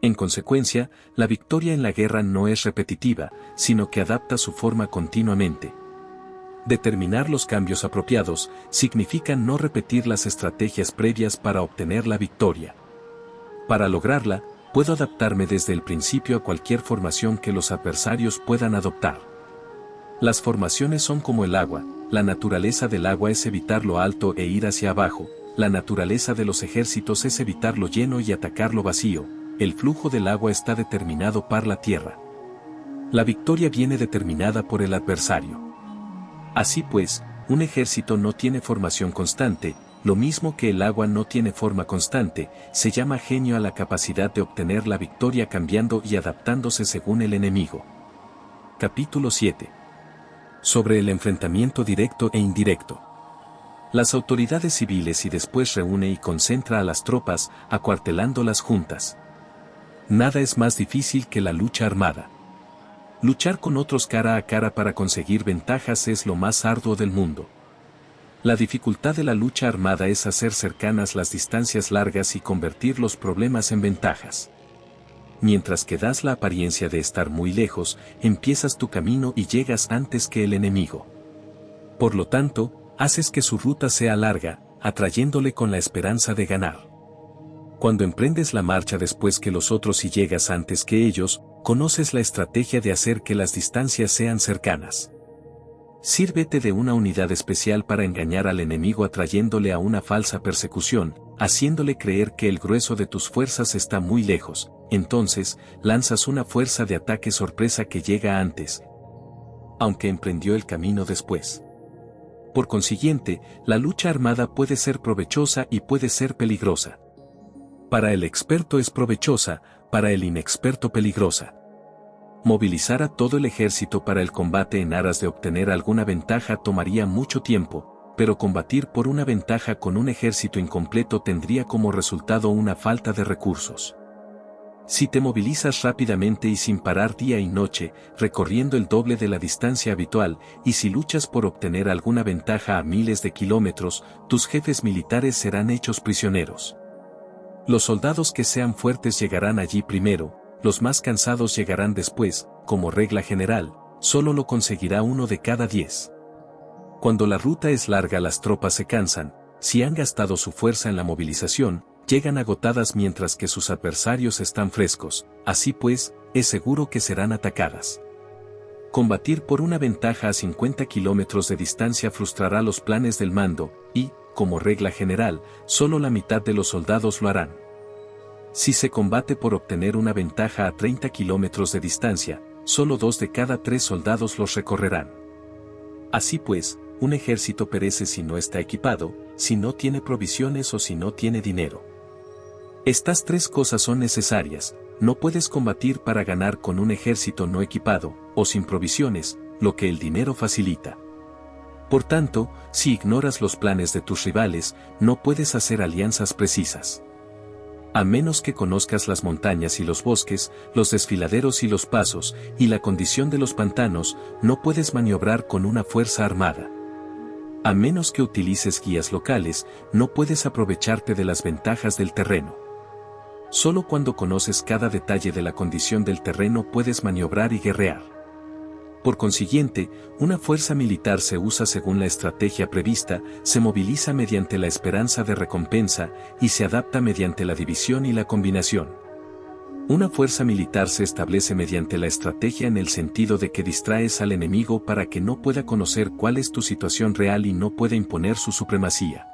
A: En consecuencia, la victoria en la guerra no es repetitiva, sino que adapta su forma continuamente. Determinar los cambios apropiados significa no repetir las estrategias previas para obtener la victoria. Para lograrla, puedo adaptarme desde el principio a cualquier formación que los adversarios puedan adoptar. Las formaciones son como el agua, la naturaleza del agua es evitar lo alto e ir hacia abajo, la naturaleza de los ejércitos es evitar lo lleno y atacar lo vacío, el flujo del agua está determinado por la tierra. La victoria viene determinada por el adversario. Así pues, un ejército no tiene formación constante, lo mismo que el agua no tiene forma constante, se llama genio a la capacidad de obtener la victoria cambiando y adaptándose según el enemigo. Capítulo 7. Sobre el enfrentamiento directo e indirecto. Las autoridades civiles y después reúne y concentra a las tropas, acuartelándolas juntas. Nada es más difícil que la lucha armada. Luchar con otros cara a cara para conseguir ventajas es lo más arduo del mundo. La dificultad de la lucha armada es hacer cercanas las distancias largas y convertir los problemas en ventajas. Mientras que das la apariencia de estar muy lejos, empiezas tu camino y llegas antes que el enemigo. Por lo tanto, haces que su ruta sea larga, atrayéndole con la esperanza de ganar. Cuando emprendes la marcha después que los otros y llegas antes que ellos, conoces la estrategia de hacer que las distancias sean cercanas. Sírvete de una unidad especial para engañar al enemigo atrayéndole a una falsa persecución, haciéndole creer que el grueso de tus fuerzas está muy lejos, entonces, lanzas una fuerza de ataque sorpresa que llega antes, aunque emprendió el camino después. Por consiguiente, la lucha armada puede ser provechosa y puede ser peligrosa. Para el experto es provechosa, para el inexperto peligrosa. Movilizar a todo el ejército para el combate en aras de obtener alguna ventaja tomaría mucho tiempo, pero combatir por una ventaja con un ejército incompleto tendría como resultado una falta de recursos. Si te movilizas rápidamente y sin parar día y noche, recorriendo el doble de la distancia habitual, y si luchas por obtener alguna ventaja a miles de kilómetros, tus jefes militares serán hechos prisioneros. Los soldados que sean fuertes llegarán allí primero, los más cansados llegarán después, como regla general, solo lo conseguirá 1 de cada 10. Cuando la ruta es larga las tropas se cansan, si han gastado su fuerza en la movilización, llegan agotadas mientras que sus adversarios están frescos, así pues, es seguro que serán atacadas. Combatir por una ventaja a 50 kilómetros de distancia frustrará los planes del mando, y, como regla general, solo la mitad de los soldados lo harán. Si se combate por obtener una ventaja a 30 kilómetros de distancia, solo 2 de cada 3 soldados los recorrerán. Así pues, un ejército perece si no está equipado, si no tiene provisiones o si no tiene dinero. Estas 3 cosas son necesarias. No puedes combatir para ganar con un ejército no equipado, o sin provisiones, lo que el dinero facilita. Por tanto, si ignoras los planes de tus rivales, no puedes hacer alianzas precisas. A menos que conozcas las montañas y los bosques, los desfiladeros y los pasos, y la condición de los pantanos, no puedes maniobrar con una fuerza armada. A menos que utilices guías locales, no puedes aprovecharte de las ventajas del terreno. Solo cuando conoces cada detalle de la condición del terreno puedes maniobrar y guerrear. Por consiguiente, una fuerza militar se usa según la estrategia prevista, se moviliza mediante la esperanza de recompensa y se adapta mediante la división y la combinación. Una fuerza militar se establece mediante la estrategia en el sentido de que distraes al enemigo para que no pueda conocer cuál es tu situación real y no pueda imponer su supremacía.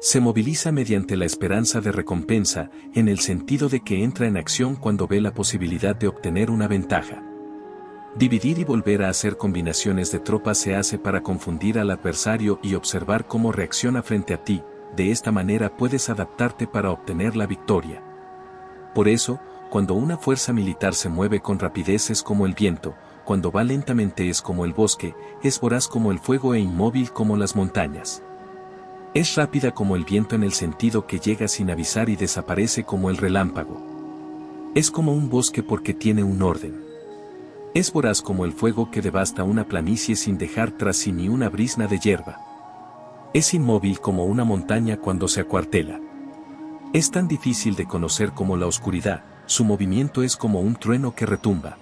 A: Se moviliza mediante la esperanza de recompensa, en el sentido de que entra en acción cuando ve la posibilidad de obtener una ventaja. Dividir y volver a hacer combinaciones de tropas se hace para confundir al adversario y observar cómo reacciona frente a ti, de esta manera puedes adaptarte para obtener la victoria. Por eso, cuando una fuerza militar se mueve con rapidez es como el viento, cuando va lentamente es como el bosque, es voraz como el fuego e inmóvil como las montañas. Es rápida como el viento en el sentido que llega sin avisar y desaparece como el relámpago. Es como un bosque porque tiene un orden. Es voraz como el fuego que devasta una planicie sin dejar tras sí ni una brizna de hierba. Es inmóvil como una montaña cuando se acuartela. Es tan difícil de conocer como la oscuridad, su movimiento es como un trueno que retumba.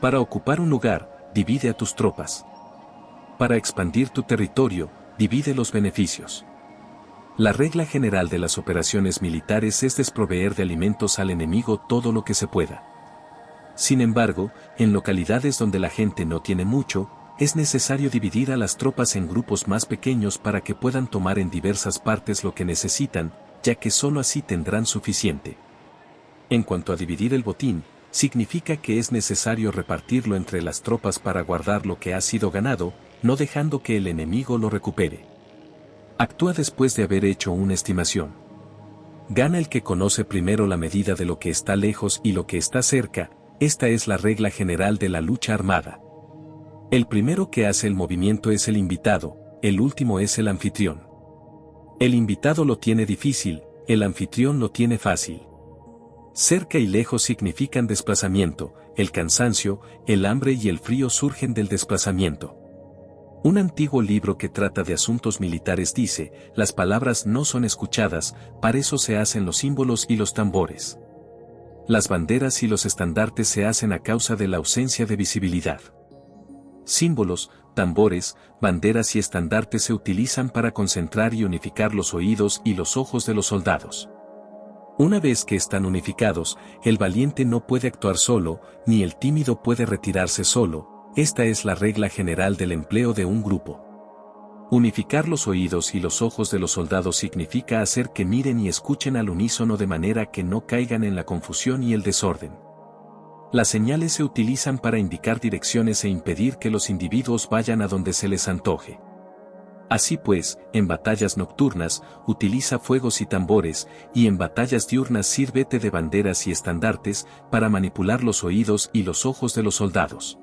A: Para ocupar un lugar, divide a tus tropas. Para expandir tu territorio, divide los beneficios. La regla general de las operaciones militares es desproveer de alimentos al enemigo todo lo que se pueda. Sin embargo, en localidades donde la gente no tiene mucho, es necesario dividir a las tropas en grupos más pequeños para que puedan tomar en diversas partes lo que necesitan, ya que sólo así tendrán suficiente. En cuanto a dividir el botín, significa que es necesario repartirlo entre las tropas para guardar lo que ha sido ganado, no dejando que el enemigo lo recupere. Actúa después de haber hecho una estimación. Gana el que conoce primero la medida de lo que está lejos y lo que está cerca, esta es la regla general de la lucha armada. El primero que hace el movimiento es el invitado, el último es el anfitrión. El invitado lo tiene difícil, el anfitrión lo tiene fácil. Cerca y lejos significan desplazamiento, el cansancio, el hambre y el frío surgen del desplazamiento. Un antiguo libro que trata de asuntos militares dice, las palabras no son escuchadas, para eso se hacen los símbolos y los tambores. Las banderas y los estandartes se hacen a causa de la ausencia de visibilidad. Símbolos, tambores, banderas y estandartes se utilizan para concentrar y unificar los oídos y los ojos de los soldados. Una vez que están unificados, el valiente no puede actuar solo, ni el tímido puede retirarse solo. Esta es la regla general del empleo de un grupo. Unificar los oídos y los ojos de los soldados significa hacer que miren y escuchen al unísono de manera que no caigan en la confusión y el desorden. Las señales se utilizan para indicar direcciones e impedir que los individuos vayan a donde se les antoje. Así pues, en batallas nocturnas, utiliza fuegos y tambores, y en batallas diurnas sírvete de banderas y estandartes, para manipular los oídos y los ojos de los soldados.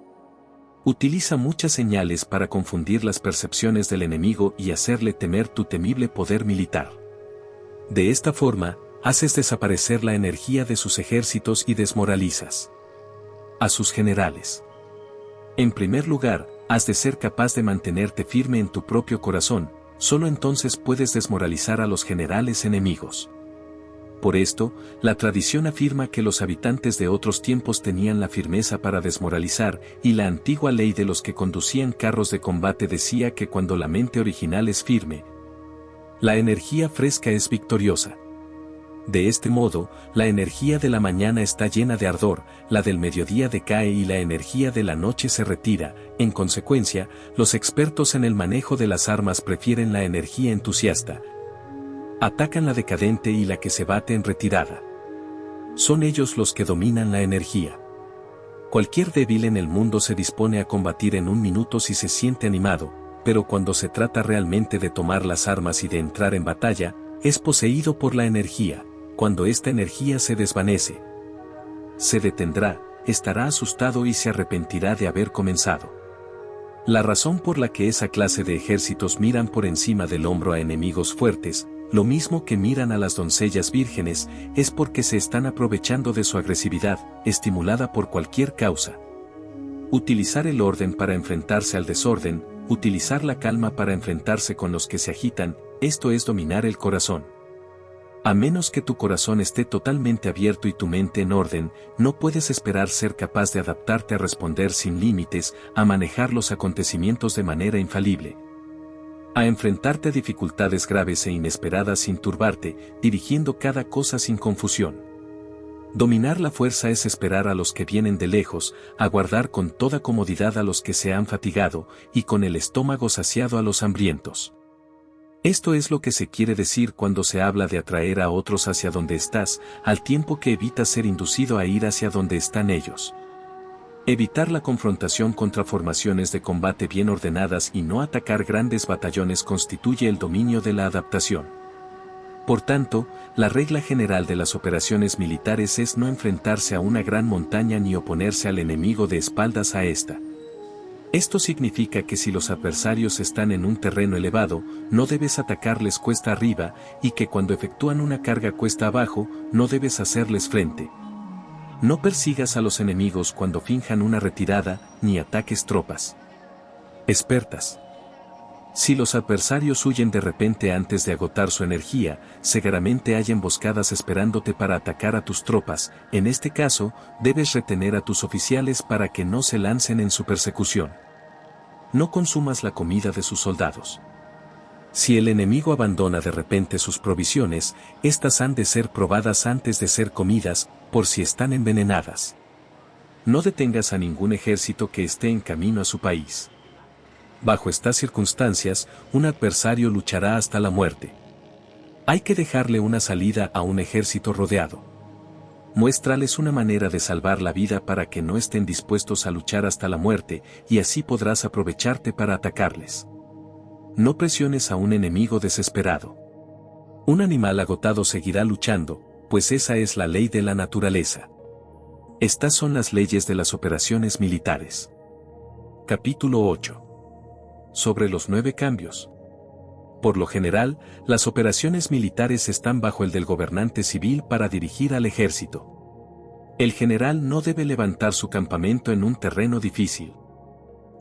A: Utiliza muchas señales para confundir las percepciones del enemigo y hacerle temer tu temible poder militar. De esta forma, haces desaparecer la energía de sus ejércitos y desmoralizas a sus generales. En primer lugar, has de ser capaz de mantenerte firme en tu propio corazón, solo entonces puedes desmoralizar a los generales enemigos. Por esto, la tradición afirma que los habitantes de otros tiempos tenían la firmeza para desmoralizar, y la antigua ley de los que conducían carros de combate decía que cuando la mente original es firme, la energía fresca es victoriosa. De este modo, la energía de la mañana está llena de ardor, la del mediodía decae y la energía de la noche se retira. En consecuencia, los expertos en el manejo de las armas prefieren la energía entusiasta. Atacan la decadente y la que se bate en retirada. Son ellos los que dominan la energía. Cualquier débil en el mundo se dispone a combatir en un minuto si se siente animado, pero cuando se trata realmente de tomar las armas y de entrar en batalla, es poseído por la energía. Cuando esta energía se desvanece, se detendrá, estará asustado y se arrepentirá de haber comenzado. La razón por la que esa clase de ejércitos miran por encima del hombro a enemigos fuertes, lo mismo que miran a las doncellas vírgenes, es porque se están aprovechando de su agresividad, estimulada por cualquier causa. Utilizar el orden para enfrentarse al desorden, utilizar la calma para enfrentarse con los que se agitan, esto es dominar el corazón. A menos que tu corazón esté totalmente abierto y tu mente en orden, no puedes esperar ser capaz de adaptarte a responder sin límites, a manejar los acontecimientos de manera infalible, a enfrentarte a dificultades graves e inesperadas sin turbarte, dirigiendo cada cosa sin confusión. Dominar la fuerza es esperar a los que vienen de lejos, aguardar con toda comodidad a los que se han fatigado, y con el estómago saciado a los hambrientos. Esto es lo que se quiere decir cuando se habla de atraer a otros hacia donde estás, al tiempo que evitas ser inducido a ir hacia donde están ellos. Evitar la confrontación contra formaciones de combate bien ordenadas y no atacar grandes batallones constituye el dominio de la adaptación. Por tanto, la regla general de las operaciones militares es no enfrentarse a una gran montaña ni oponerse al enemigo de espaldas a esta. Esto significa que si los adversarios están en un terreno elevado, no debes atacarles cuesta arriba, y que cuando efectúan una carga cuesta abajo, no debes hacerles frente. No persigas a los enemigos cuando finjan una retirada, ni ataques tropas expertas. Si los adversarios huyen de repente antes de agotar su energía, seguramente hay emboscadas esperándote para atacar a tus tropas. En este caso, debes retener a tus oficiales para que no se lancen en su persecución. No consumas la comida de sus soldados. Si el enemigo abandona de repente sus provisiones, éstas han de ser probadas antes de ser comidas, por si están envenenadas. No detengas a ningún ejército que esté en camino a su país. Bajo estas circunstancias, un adversario luchará hasta la muerte. Hay que dejarle una salida a un ejército rodeado. Muéstrales una manera de salvar la vida para que no estén dispuestos a luchar hasta la muerte, y así podrás aprovecharte para atacarles. No presiones a un enemigo desesperado. Un animal agotado seguirá luchando, pues esa es la ley de la naturaleza. Estas son las leyes de las operaciones militares. Capítulo 8. Sobre los 9 cambios. Por lo general, las operaciones militares están bajo el del gobernante civil para dirigir al ejército. El general no debe levantar su campamento en un terreno difícil.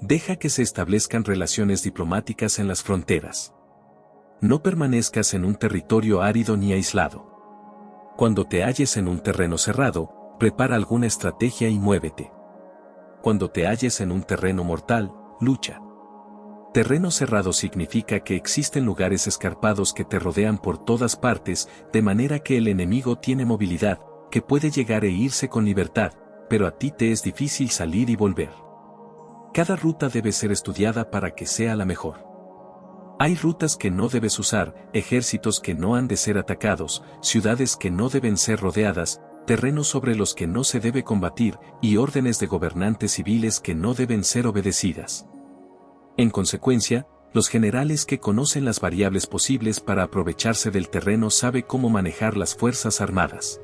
A: Deja que se establezcan relaciones diplomáticas en las fronteras. No permanezcas en un territorio árido ni aislado. Cuando te halles en un terreno cerrado, prepara alguna estrategia y muévete. Cuando te halles en un terreno mortal, lucha. Terreno cerrado significa que existen lugares escarpados que te rodean por todas partes, de manera que el enemigo tiene movilidad, que puede llegar e irse con libertad, pero a ti te es difícil salir y volver. Cada ruta debe ser estudiada para que sea la mejor. Hay rutas que no debes usar, ejércitos que no han de ser atacados, ciudades que no deben ser rodeadas, terrenos sobre los que no se debe combatir, y órdenes de gobernantes civiles que no deben ser obedecidas. En consecuencia, los generales que conocen las variables posibles para aprovecharse del terreno saben cómo manejar las fuerzas armadas.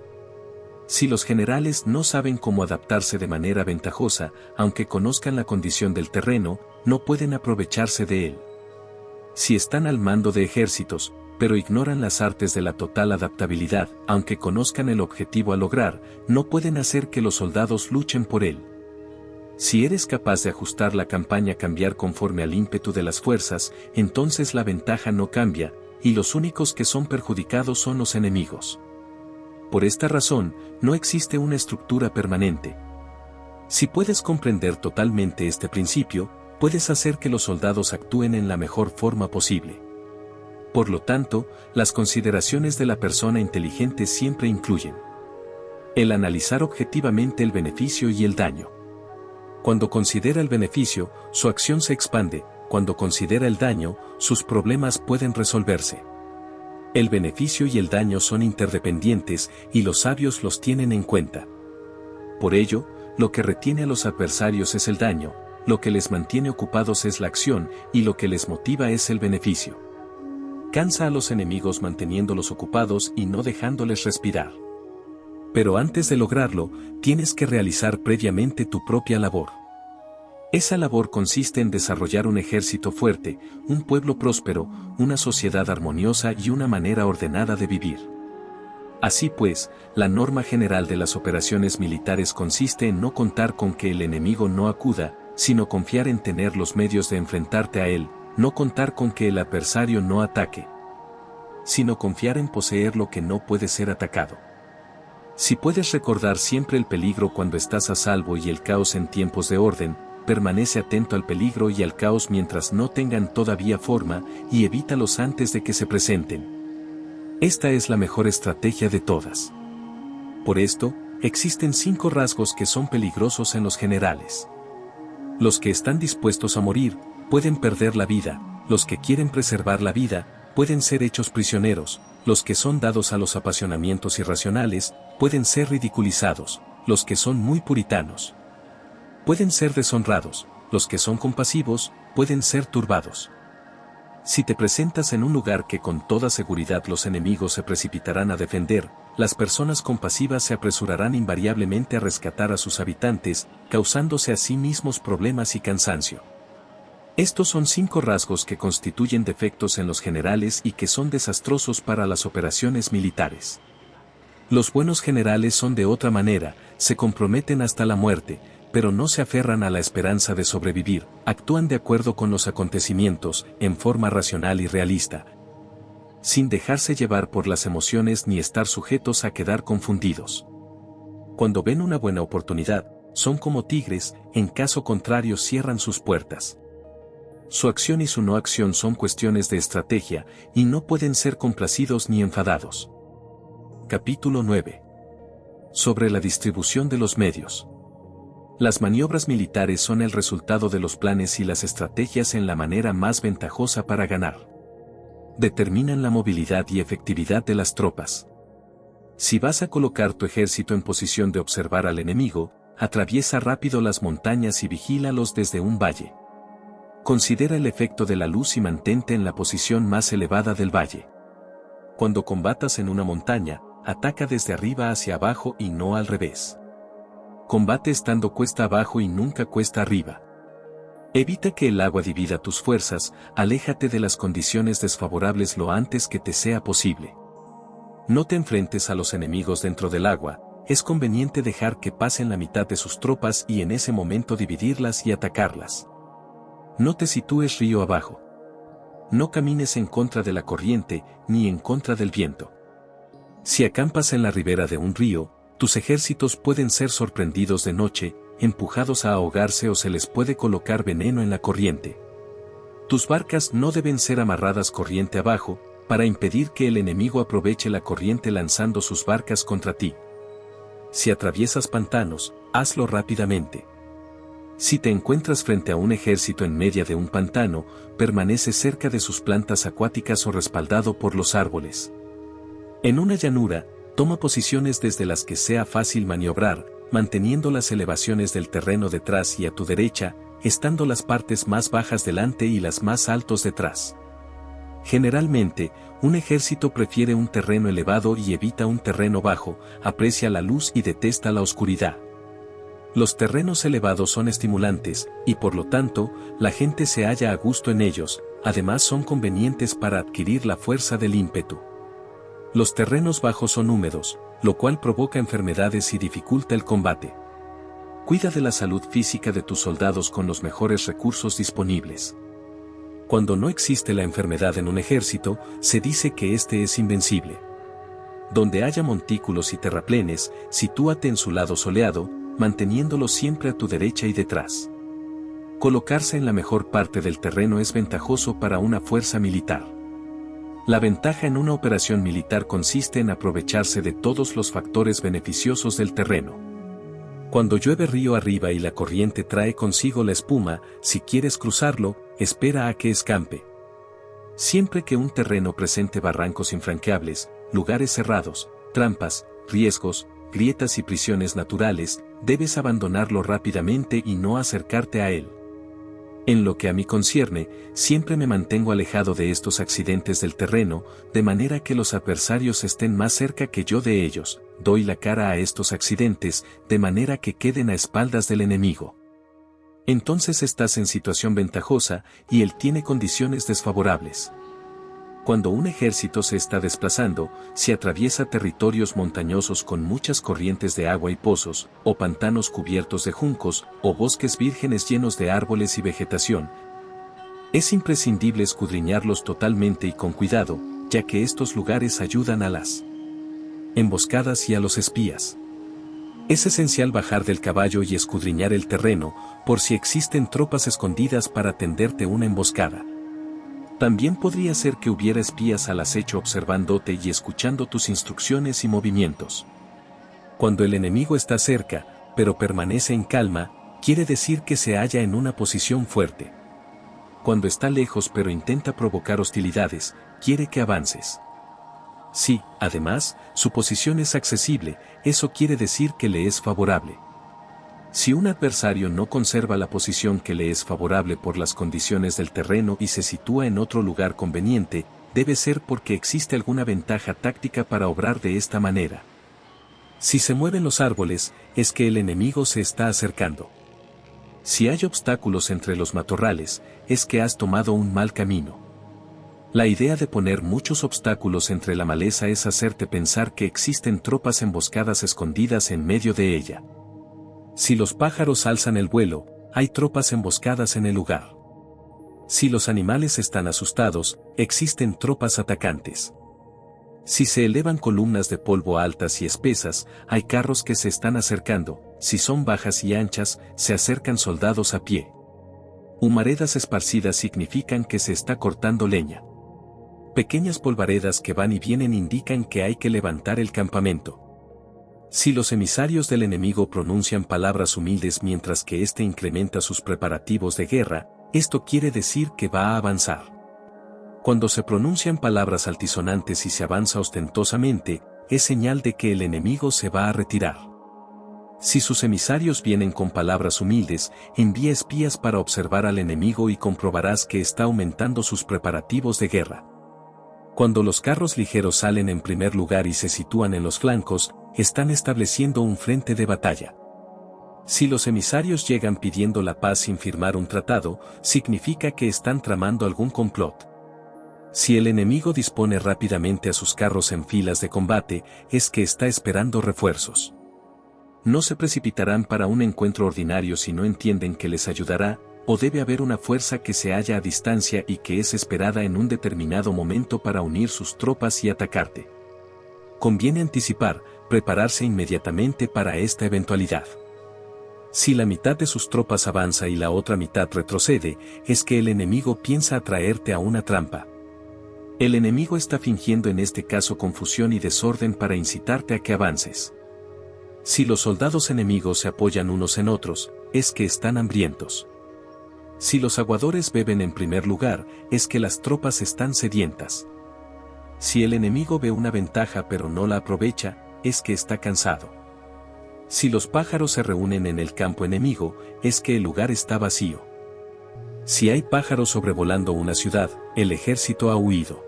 A: Si los generales no saben cómo adaptarse de manera ventajosa, aunque conozcan la condición del terreno, no pueden aprovecharse de él. Si están al mando de ejércitos, pero ignoran las artes de la total adaptabilidad, aunque conozcan el objetivo a lograr, no pueden hacer que los soldados luchen por él. Si eres capaz de ajustar la campaña a cambiar conforme al ímpetu de las fuerzas, entonces la ventaja no cambia, y los únicos que son perjudicados son los enemigos. Por esta razón, no existe una estructura permanente. Si puedes comprender totalmente este principio, puedes hacer que los soldados actúen en la mejor forma posible. Por lo tanto, las consideraciones de la persona inteligente siempre incluyen el analizar objetivamente el beneficio y el daño. Cuando considera el beneficio, su acción se expande; cuando considera el daño, sus problemas pueden resolverse. El beneficio y el daño son interdependientes y los sabios los tienen en cuenta. Por ello, lo que retiene a los adversarios es el daño, lo que les mantiene ocupados es la acción y lo que les motiva es el beneficio. Cansa a los enemigos manteniéndolos ocupados y no dejándoles respirar. Pero antes de lograrlo, tienes que realizar previamente tu propia labor. Esa labor consiste en desarrollar un ejército fuerte, un pueblo próspero, una sociedad armoniosa y una manera ordenada de vivir. Así pues, la norma general de las operaciones militares consiste en no contar con que el enemigo no acuda, sino confiar en tener los medios de enfrentarte a él, no contar con que el adversario no ataque, sino confiar en poseer lo que no puede ser atacado. Si puedes recordar siempre el peligro cuando estás a salvo y el caos en tiempos de orden, permanece atento al peligro y al caos mientras no tengan todavía forma y evítalos antes de que se presenten. Esta es la mejor estrategia de todas. Por esto, existen 5 rasgos que son peligrosos en los generales. Los que están dispuestos a morir, pueden perder la vida, los que quieren preservar la vida, pueden ser hechos prisioneros, los que son dados a los apasionamientos irracionales, pueden ser ridiculizados, los que son muy puritanos pueden ser deshonrados, los que son compasivos, pueden ser turbados. Si te presentas en un lugar que con toda seguridad los enemigos se precipitarán a defender, las personas compasivas se apresurarán invariablemente a rescatar a sus habitantes, causándose a sí mismos problemas y cansancio. Estos son 5 rasgos que constituyen defectos en los generales y que son desastrosos para las operaciones militares. Los buenos generales son de otra manera, se comprometen hasta la muerte, pero no se aferran a la esperanza de sobrevivir, actúan de acuerdo con los acontecimientos, en forma racional y realista, sin dejarse llevar por las emociones ni estar sujetos a quedar confundidos. Cuando ven una buena oportunidad, son como tigres, en caso contrario cierran sus puertas. Su acción y su no acción son cuestiones de estrategia, y no pueden ser complacidos ni enfadados. Capítulo 9. Sobre la distribución de los medios. Las maniobras militares son el resultado de los planes y las estrategias en la manera más ventajosa para ganar. Determinan la movilidad y efectividad de las tropas. Si vas a colocar tu ejército en posición de observar al enemigo, atraviesa rápido las montañas y vigílalos desde un valle. Considera el efecto de la luz y mantente en la posición más elevada del valle. Cuando combatas en una montaña, ataca desde arriba hacia abajo y no al revés. Combate estando cuesta abajo y nunca cuesta arriba. Evita que el agua divida tus fuerzas, aléjate de las condiciones desfavorables lo antes que te sea posible. No te enfrentes a los enemigos dentro del agua, es conveniente dejar que pasen la mitad de sus tropas y en ese momento dividirlas y atacarlas. No te sitúes río abajo. No camines en contra de la corriente, ni en contra del viento. Si acampas en la ribera de un río, tus ejércitos pueden ser sorprendidos de noche, empujados a ahogarse o se les puede colocar veneno en la corriente. Tus barcas no deben ser amarradas corriente abajo, para impedir que el enemigo aproveche la corriente lanzando sus barcas contra ti. Si atraviesas pantanos, hazlo rápidamente. Si te encuentras frente a un ejército en medio de un pantano, permanece cerca de sus plantas acuáticas o respaldado por los árboles. En una llanura, toma posiciones desde las que sea fácil maniobrar, manteniendo las elevaciones del terreno detrás y a tu derecha, estando las partes más bajas delante y las más altos detrás. Generalmente, un ejército prefiere un terreno elevado y evita un terreno bajo, aprecia la luz y detesta la oscuridad. Los terrenos elevados son estimulantes, y por lo tanto, la gente se halla a gusto en ellos, además son convenientes para adquirir la fuerza del ímpetu. Los terrenos bajos son húmedos, lo cual provoca enfermedades y dificulta el combate. Cuida de la salud física de tus soldados con los mejores recursos disponibles. Cuando no existe la enfermedad en un ejército, se dice que éste es invencible. Donde haya montículos y terraplenes, sitúate en su lado soleado, manteniéndolo siempre a tu derecha y detrás. Colocarse en la mejor parte del terreno es ventajoso para una fuerza militar. La ventaja en una operación militar consiste en aprovecharse de todos los factores beneficiosos del terreno. Cuando llueve río arriba y la corriente trae consigo la espuma, si quieres cruzarlo, espera a que escampe. Siempre que un terreno presente barrancos infranqueables, lugares cerrados, trampas, riesgos, grietas y prisiones naturales, debes abandonarlo rápidamente y no acercarte a él. En lo que a mí concierne, siempre me mantengo alejado de estos accidentes del terreno, de manera que los adversarios estén más cerca que yo de ellos. Doy la cara a estos accidentes, de manera que queden a espaldas del enemigo. Entonces estás en situación ventajosa, y él tiene condiciones desfavorables. Cuando un ejército se está desplazando, si atraviesa territorios montañosos con muchas corrientes de agua y pozos, o pantanos cubiertos de juncos, o bosques vírgenes llenos de árboles y vegetación, es imprescindible escudriñarlos totalmente y con cuidado, ya que estos lugares ayudan a las emboscadas y a los espías. Es esencial bajar del caballo y escudriñar el terreno, por si existen tropas escondidas para tenderte una emboscada. También podría ser que hubiera espías al acecho observándote y escuchando tus instrucciones y movimientos. Cuando el enemigo está cerca, pero permanece en calma, quiere decir que se halla en una posición fuerte. Cuando está lejos pero intenta provocar hostilidades, quiere que avances. Si, además, su posición es accesible, eso quiere decir que le es favorable. Si un adversario no conserva la posición que le es favorable por las condiciones del terreno y se sitúa en otro lugar conveniente, debe ser porque existe alguna ventaja táctica para obrar de esta manera. Si se mueven los árboles, es que el enemigo se está acercando. Si hay obstáculos entre los matorrales, es que has tomado un mal camino. La idea de poner muchos obstáculos entre la maleza es hacerte pensar que existen tropas emboscadas escondidas en medio de ella. Si los pájaros alzan el vuelo, hay tropas emboscadas en el lugar. Si los animales están asustados, existen tropas atacantes. Si se elevan columnas de polvo altas y espesas, hay carros que se están acercando. Si son bajas y anchas, se acercan soldados a pie. Humaredas esparcidas significan que se está cortando leña. Pequeñas polvaredas que van y vienen indican que hay que levantar el campamento. Si los emisarios del enemigo pronuncian palabras humildes mientras que éste incrementa sus preparativos de guerra, esto quiere decir que va a avanzar. Cuando se pronuncian palabras altisonantes y se avanza ostentosamente, es señal de que el enemigo se va a retirar. Si sus emisarios vienen con palabras humildes, envía espías para observar al enemigo y comprobarás que está aumentando sus preparativos de guerra. Cuando los carros ligeros salen en primer lugar y se sitúan en los flancos, están estableciendo un frente de batalla. Si los emisarios llegan pidiendo la paz sin firmar un tratado, significa que están tramando algún complot. Si el enemigo dispone rápidamente a sus carros en filas de combate, es que está esperando refuerzos. No se precipitarán para un encuentro ordinario si no entienden que les ayudará, o debe haber una fuerza que se halla a distancia y que es esperada en un determinado momento para unir sus tropas y atacarte. Conviene anticipar, prepararse inmediatamente para esta eventualidad. Si la mitad de sus tropas avanza y la otra mitad retrocede, es que el enemigo piensa atraerte a una trampa. El enemigo está fingiendo en este caso confusión y desorden para incitarte a que avances. Si los soldados enemigos se apoyan unos en otros, es que están hambrientos. Si los aguadores beben en primer lugar, es que las tropas están sedientas. Si el enemigo ve una ventaja pero no la aprovecha, es que está cansado. Si los pájaros se reúnen en el campo enemigo, es que el lugar está vacío. Si hay pájaros sobrevolando una ciudad, el ejército ha huido.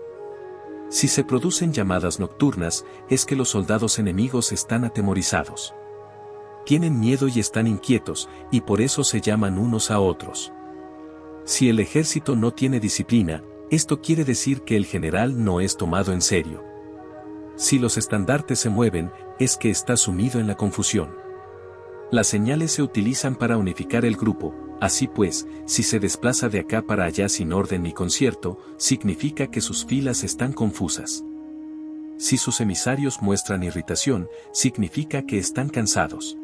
A: Si se producen llamadas nocturnas, es que los soldados enemigos están atemorizados. Tienen miedo y están inquietos, y por eso se llaman unos a otros. Si el ejército no tiene disciplina, esto quiere decir que el general no es tomado en serio. Si los estandartes se mueven, es que está sumido en la confusión. Las señales se utilizan para unificar el grupo, así pues, si se desplaza de acá para allá sin orden ni concierto, significa que sus filas están confusas. Si sus emisarios muestran irritación, significa que están cansados.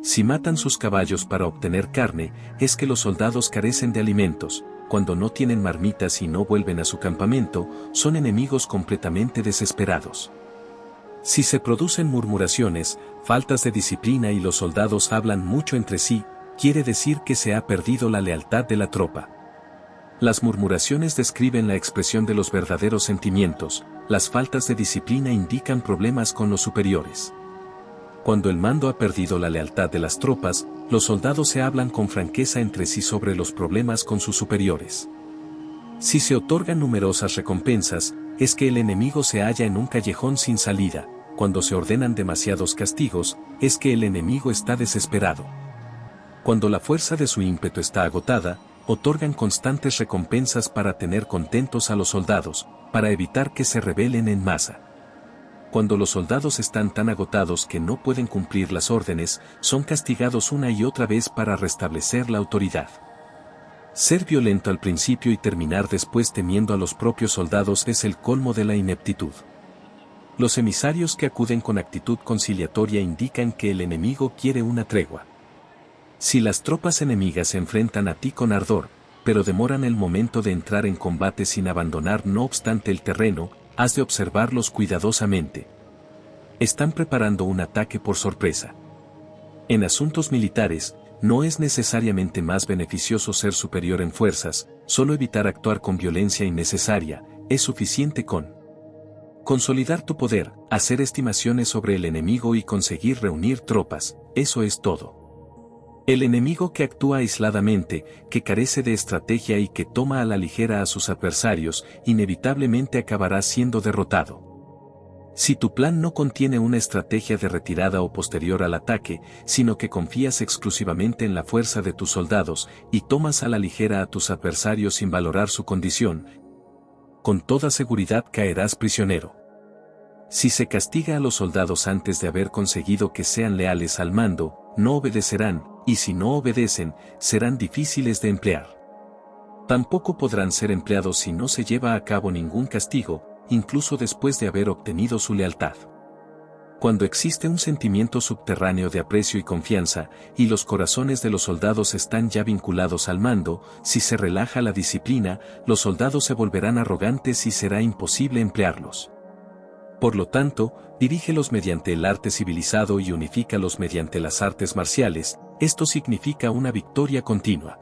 A: Si matan sus caballos para obtener carne, es que los soldados carecen de alimentos. Cuando no tienen marmitas y no vuelven a su campamento, son enemigos completamente desesperados. Si se producen murmuraciones, faltas de disciplina y los soldados hablan mucho entre sí, quiere decir que se ha perdido la lealtad de la tropa. Las murmuraciones describen la expresión de los verdaderos sentimientos, las faltas de disciplina indican problemas con los superiores. Cuando el mando ha perdido la lealtad de las tropas, los soldados se hablan con franqueza entre sí sobre los problemas con sus superiores. Si se otorgan numerosas recompensas, es que el enemigo se halla en un callejón sin salida. Cuando se ordenan demasiados castigos, es que el enemigo está desesperado. Cuando la fuerza de su ímpetu está agotada, otorgan constantes recompensas para tener contentos a los soldados, para evitar que se rebelen en masa. Cuando los soldados están tan agotados que no pueden cumplir las órdenes, son castigados una y otra vez para restablecer la autoridad. Ser violento al principio y terminar después temiendo a los propios soldados es el colmo de la ineptitud. Los emisarios que acuden con actitud conciliatoria indican que el enemigo quiere una tregua. Si las tropas enemigas se enfrentan a ti con ardor, pero demoran el momento de entrar en combate sin abandonar no obstante el terreno, has de observarlos cuidadosamente. Están preparando un ataque por sorpresa. En asuntos militares, no es necesariamente más beneficioso ser superior en fuerzas, solo evitar actuar con violencia innecesaria, es suficiente con consolidar tu poder, hacer estimaciones sobre el enemigo y conseguir reunir tropas, eso es todo. El enemigo que actúa aisladamente, que carece de estrategia y que toma a la ligera a sus adversarios, inevitablemente acabará siendo derrotado. Si tu plan no contiene una estrategia de retirada o posterior al ataque, sino que confías exclusivamente en la fuerza de tus soldados y tomas a la ligera a tus adversarios sin valorar su condición, con toda seguridad caerás prisionero. Si se castiga a los soldados antes de haber conseguido que sean leales al mando, no obedecerán, y si no obedecen, serán difíciles de emplear. Tampoco podrán ser empleados si no se lleva a cabo ningún castigo, incluso después de haber obtenido su lealtad. Cuando existe un sentimiento subterráneo de aprecio y confianza, y los corazones de los soldados están ya vinculados al mando, si se relaja la disciplina, los soldados se volverán arrogantes y será imposible emplearlos. Por lo tanto, dirígelos mediante el arte civilizado y unifícalos mediante las artes marciales, esto significa una victoria continua.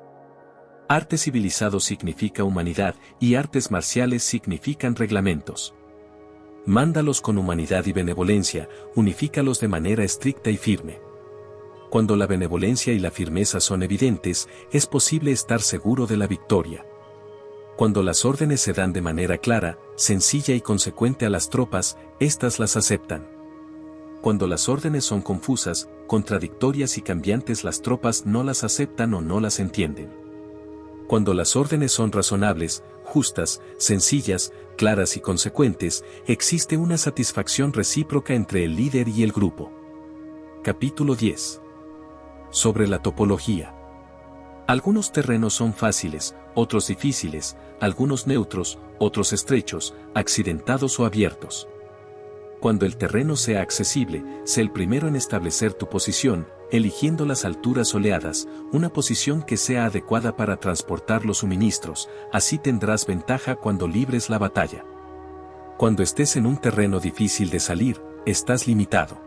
A: Arte civilizado significa humanidad y artes marciales significan reglamentos. Mándalos con humanidad y benevolencia, unifícalos de manera estricta y firme. Cuando la benevolencia y la firmeza son evidentes, es posible estar seguro de la victoria. Cuando las órdenes se dan de manera clara, sencilla y consecuente a las tropas, éstas las aceptan. Cuando las órdenes son confusas, contradictorias y cambiantes, las tropas no las aceptan o no las entienden. Cuando las órdenes son razonables, justas, sencillas, claras y consecuentes, existe una satisfacción recíproca entre el líder y el grupo. Capítulo 10. Sobre la topología. Algunos terrenos son fáciles, otros difíciles, algunos neutros, otros estrechos, accidentados o abiertos. Cuando el terreno sea accesible, sé el primero en establecer tu posición, eligiendo las alturas soleadas, una posición que sea adecuada para transportar los suministros, así tendrás ventaja cuando libres la batalla. Cuando estés en un terreno difícil de salir, estás limitado.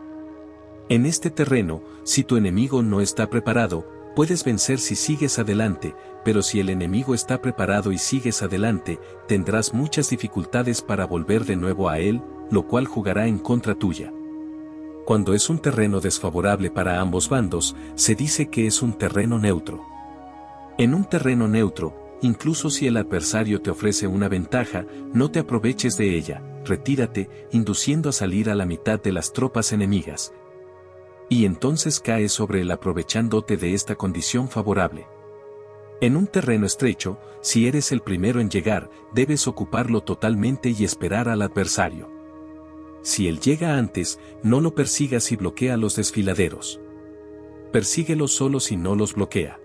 A: En este terreno, si tu enemigo no está preparado, puedes vencer si sigues adelante, pero si el enemigo está preparado y sigues adelante, tendrás muchas dificultades para volver de nuevo a él, lo cual jugará en contra tuya. Cuando es un terreno desfavorable para ambos bandos, se dice que es un terreno neutro. En un terreno neutro, incluso si el adversario te ofrece una ventaja, no te aproveches de ella, retírate, induciendo a salir a la mitad de las tropas enemigas. Y entonces caes sobre él aprovechándote de esta condición favorable. En un terreno estrecho, si eres el primero en llegar, debes ocuparlo totalmente y esperar al adversario. Si él llega antes, no lo persigas y bloquea los desfiladeros. Persíguelo solo si no los bloquea.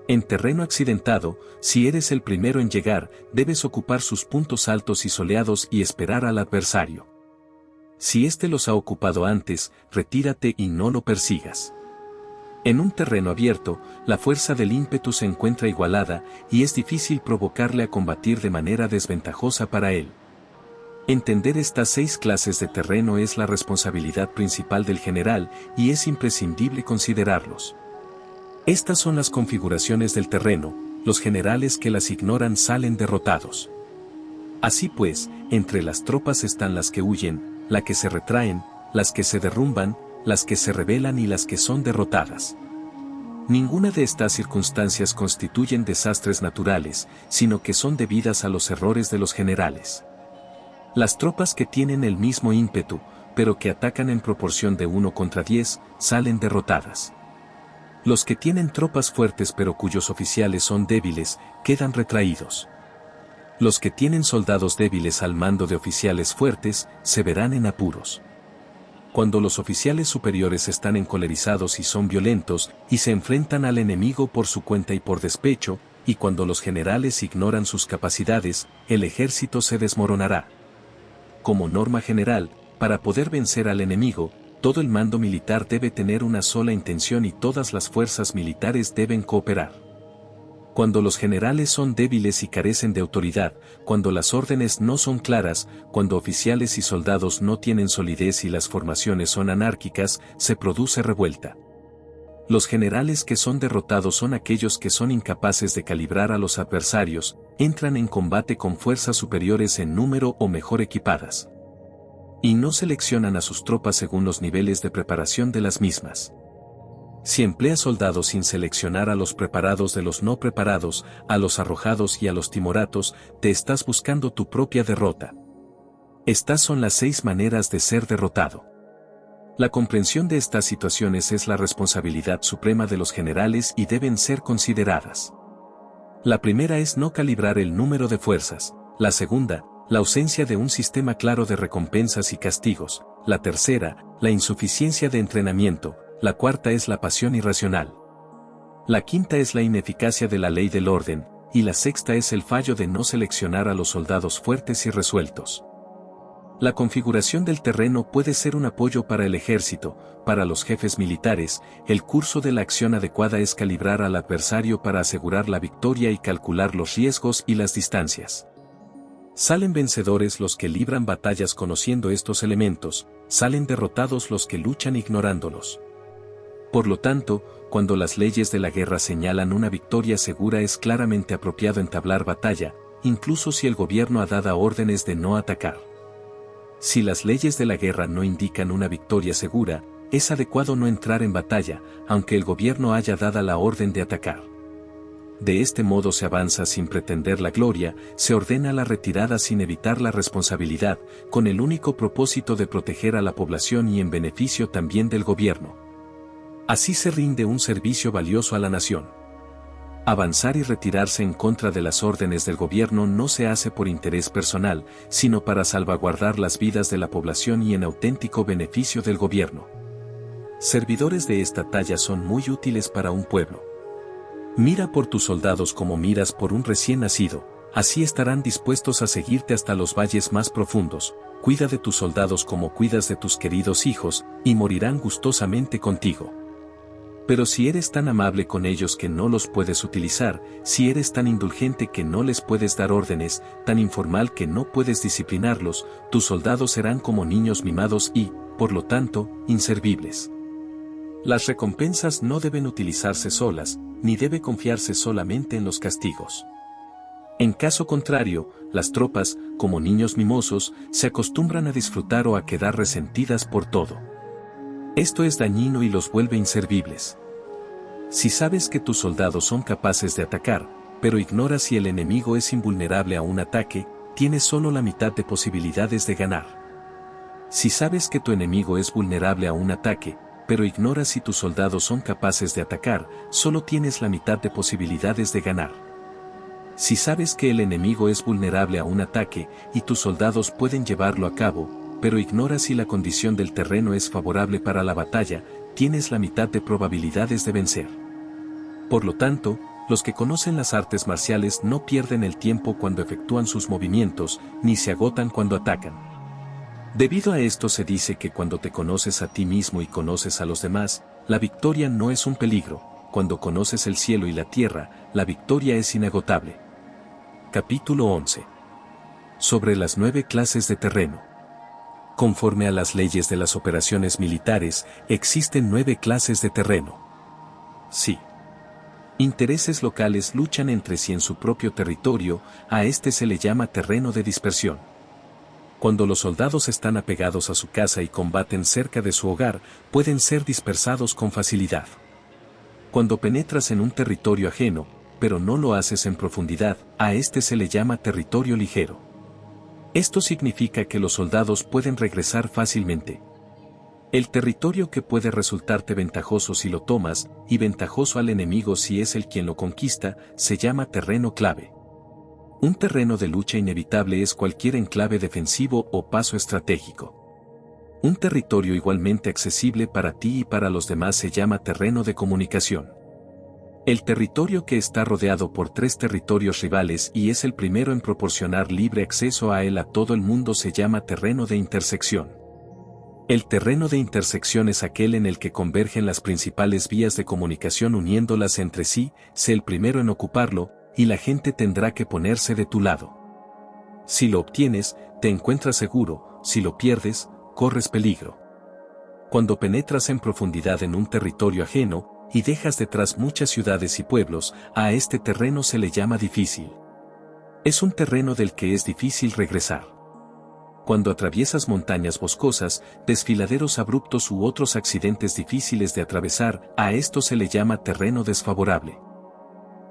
A: En terreno accidentado, si eres el primero en llegar, debes ocupar sus puntos altos y soleados y esperar al adversario. Si éste los ha ocupado antes, retírate y no lo persigas. En un terreno abierto, la fuerza del ímpetu se encuentra igualada y es difícil provocarle a combatir de manera desventajosa para él. Entender estas 6 clases de terreno es la responsabilidad principal del general y es imprescindible considerarlos. Estas son las configuraciones del terreno, los generales que las ignoran salen derrotados. Así pues, entre las tropas están las que huyen, las que se retraen, las que se derrumban, las que se rebelan y las que son derrotadas. Ninguna de estas circunstancias constituyen desastres naturales, sino que son debidas a los errores de los generales. Las tropas que tienen el mismo ímpetu, pero que atacan en proporción de 1 contra 10, salen derrotadas. Los que tienen tropas fuertes pero cuyos oficiales son débiles, quedan retraídos. Los que tienen soldados débiles al mando de oficiales fuertes, se verán en apuros. Cuando los oficiales superiores están encolerizados y son violentos, y se enfrentan al enemigo por su cuenta y por despecho, y cuando los generales ignoran sus capacidades, el ejército se desmoronará. Como norma general, para poder vencer al enemigo, todo el mando militar debe tener una sola intención y todas las fuerzas militares deben cooperar. Cuando los generales son débiles y carecen de autoridad, cuando las órdenes no son claras, cuando oficiales y soldados no tienen solidez y las formaciones son anárquicas, se produce revuelta. Los generales que son derrotados son aquellos que son incapaces de calibrar a los adversarios, entran en combate con fuerzas superiores en número o mejor equipadas. Y no seleccionan a sus tropas según los niveles de preparación de las mismas. Si empleas soldados sin seleccionar a los preparados de los no preparados, a los arrojados y a los timoratos, te estás buscando tu propia derrota. Estas son las 6 maneras de ser derrotado. La comprensión de estas situaciones es la responsabilidad suprema de los generales y deben ser consideradas. La primera es no calibrar el número de fuerzas, la segunda, la ausencia de un sistema claro de recompensas y castigos, la tercera, la insuficiencia de entrenamiento, la cuarta es la pasión irracional. La quinta es la ineficacia de la ley del orden, y la sexta es el fallo de no seleccionar a los soldados fuertes y resueltos. La configuración del terreno puede ser un apoyo para el ejército, para los jefes militares, el curso de la acción adecuada es calibrar al adversario para asegurar la victoria y calcular los riesgos y las distancias. Salen vencedores los que libran batallas conociendo estos elementos, salen derrotados los que luchan ignorándolos. Por lo tanto, cuando las leyes de la guerra señalan una victoria segura es claramente apropiado entablar batalla, incluso si el gobierno ha dado órdenes de no atacar. Si las leyes de la guerra no indican una victoria segura, es adecuado no entrar en batalla, aunque el gobierno haya dado la orden de atacar. De este modo se avanza sin pretender la gloria, se ordena la retirada sin evitar la responsabilidad, con el único propósito de proteger a la población y en beneficio también del gobierno. Así se rinde un servicio valioso a la nación. Avanzar y retirarse en contra de las órdenes del gobierno no se hace por interés personal, sino para salvaguardar las vidas de la población y en auténtico beneficio del gobierno. Servidores de esta talla son muy útiles para un pueblo. Mira por tus soldados como miras por un recién nacido, así estarán dispuestos a seguirte hasta los valles más profundos. Cuida de tus soldados como cuidas de tus queridos hijos, y morirán gustosamente contigo. Pero si eres tan amable con ellos que no los puedes utilizar, si eres tan indulgente que no les puedes dar órdenes, tan informal que no puedes disciplinarlos, tus soldados serán como niños mimados y, por lo tanto, inservibles. Las recompensas no deben utilizarse solas, ni debe confiarse solamente en los castigos. En caso contrario, las tropas, como niños mimosos, se acostumbran a disfrutar o a quedar resentidas por todo. Esto es dañino y los vuelve inservibles. Si sabes que tus soldados son capaces de atacar, pero ignoras si el enemigo es invulnerable a un ataque, tienes solo la mitad de posibilidades de ganar. Si sabes que tu enemigo es vulnerable a un ataque, pero ignoras si tus soldados son capaces de atacar, solo tienes la mitad de posibilidades de ganar. Si sabes que el enemigo es vulnerable a un ataque, y tus soldados pueden llevarlo a cabo, pero ignoras si la condición del terreno es favorable para la batalla, tienes la mitad de probabilidades de vencer. Por lo tanto, los que conocen las artes marciales no pierden el tiempo cuando efectúan sus movimientos, ni se agotan cuando atacan. Debido a esto se dice que cuando te conoces a ti mismo y conoces a los demás, la victoria no es un peligro, cuando conoces el cielo y la tierra, la victoria es inagotable. Capítulo 11. Sobre las 9 clases de terreno. Conforme a las leyes de las operaciones militares, existen 9 clases de terreno. Sí. Intereses locales luchan entre sí en su propio territorio, a este se le llama terreno de dispersión. Cuando los soldados están apegados a su casa y combaten cerca de su hogar, pueden ser dispersados con facilidad. Cuando penetras en un territorio ajeno, pero no lo haces en profundidad, a este se le llama territorio ligero. Esto significa que los soldados pueden regresar fácilmente. El territorio que puede resultarte ventajoso si lo tomas, y ventajoso al enemigo si es el quien lo conquista, se llama terreno clave. Un terreno de lucha inevitable es cualquier enclave defensivo o paso estratégico. Un territorio igualmente accesible para ti y para los demás se llama terreno de comunicación. El territorio que está rodeado por 3 territorios rivales y es el primero en proporcionar libre acceso a él a todo el mundo se llama terreno de intersección. El terreno de intersección es aquel en el que convergen las principales vías de comunicación uniéndolas entre sí, sé el primero en ocuparlo, y la gente tendrá que ponerse de tu lado. Si lo obtienes, te encuentras seguro, si lo pierdes, corres peligro. Cuando penetras en profundidad en un territorio ajeno, y dejas detrás muchas ciudades y pueblos, a este terreno se le llama difícil. Es un terreno del que es difícil regresar. Cuando atraviesas montañas boscosas, desfiladeros abruptos u otros accidentes difíciles de atravesar, a esto se le llama terreno desfavorable.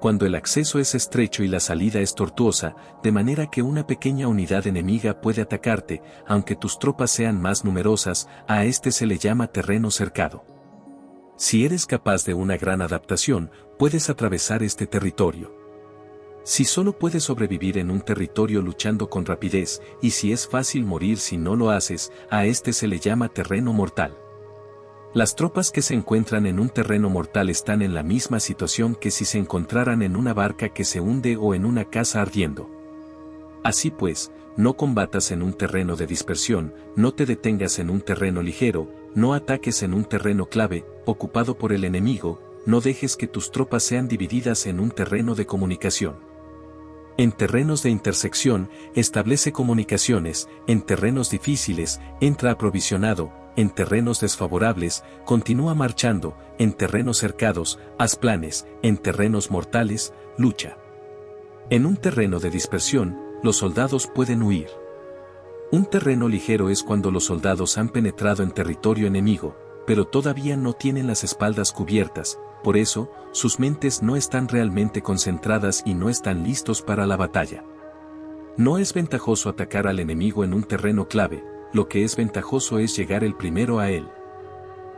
A: Cuando el acceso es estrecho y la salida es tortuosa, de manera que una pequeña unidad enemiga puede atacarte, aunque tus tropas sean más numerosas, a este se le llama terreno cercado. Si eres capaz de una gran adaptación, puedes atravesar este territorio. Si solo puedes sobrevivir en un territorio luchando con rapidez, y si es fácil morir si no lo haces, a este se le llama terreno mortal. Las tropas que se encuentran en un terreno mortal están en la misma situación que si se encontraran en una barca que se hunde o en una casa ardiendo. Así pues, no combatas en un terreno de dispersión, no te detengas en un terreno ligero, no ataques en un terreno clave, ocupado por el enemigo, no dejes que tus tropas sean divididas en un terreno de comunicación. En terrenos de intersección, establece comunicaciones, en terrenos difíciles, entra aprovisionado, en terrenos desfavorables, continúa marchando, en terrenos cercados, haz planes, en terrenos mortales, lucha. En un terreno de dispersión, los soldados pueden huir. Un terreno ligero es cuando los soldados han penetrado en territorio enemigo, pero todavía no tienen las espaldas cubiertas, por eso, sus mentes no están realmente concentradas y no están listos para la batalla. No es ventajoso atacar al enemigo en un terreno clave, lo que es ventajoso es llegar el primero a él.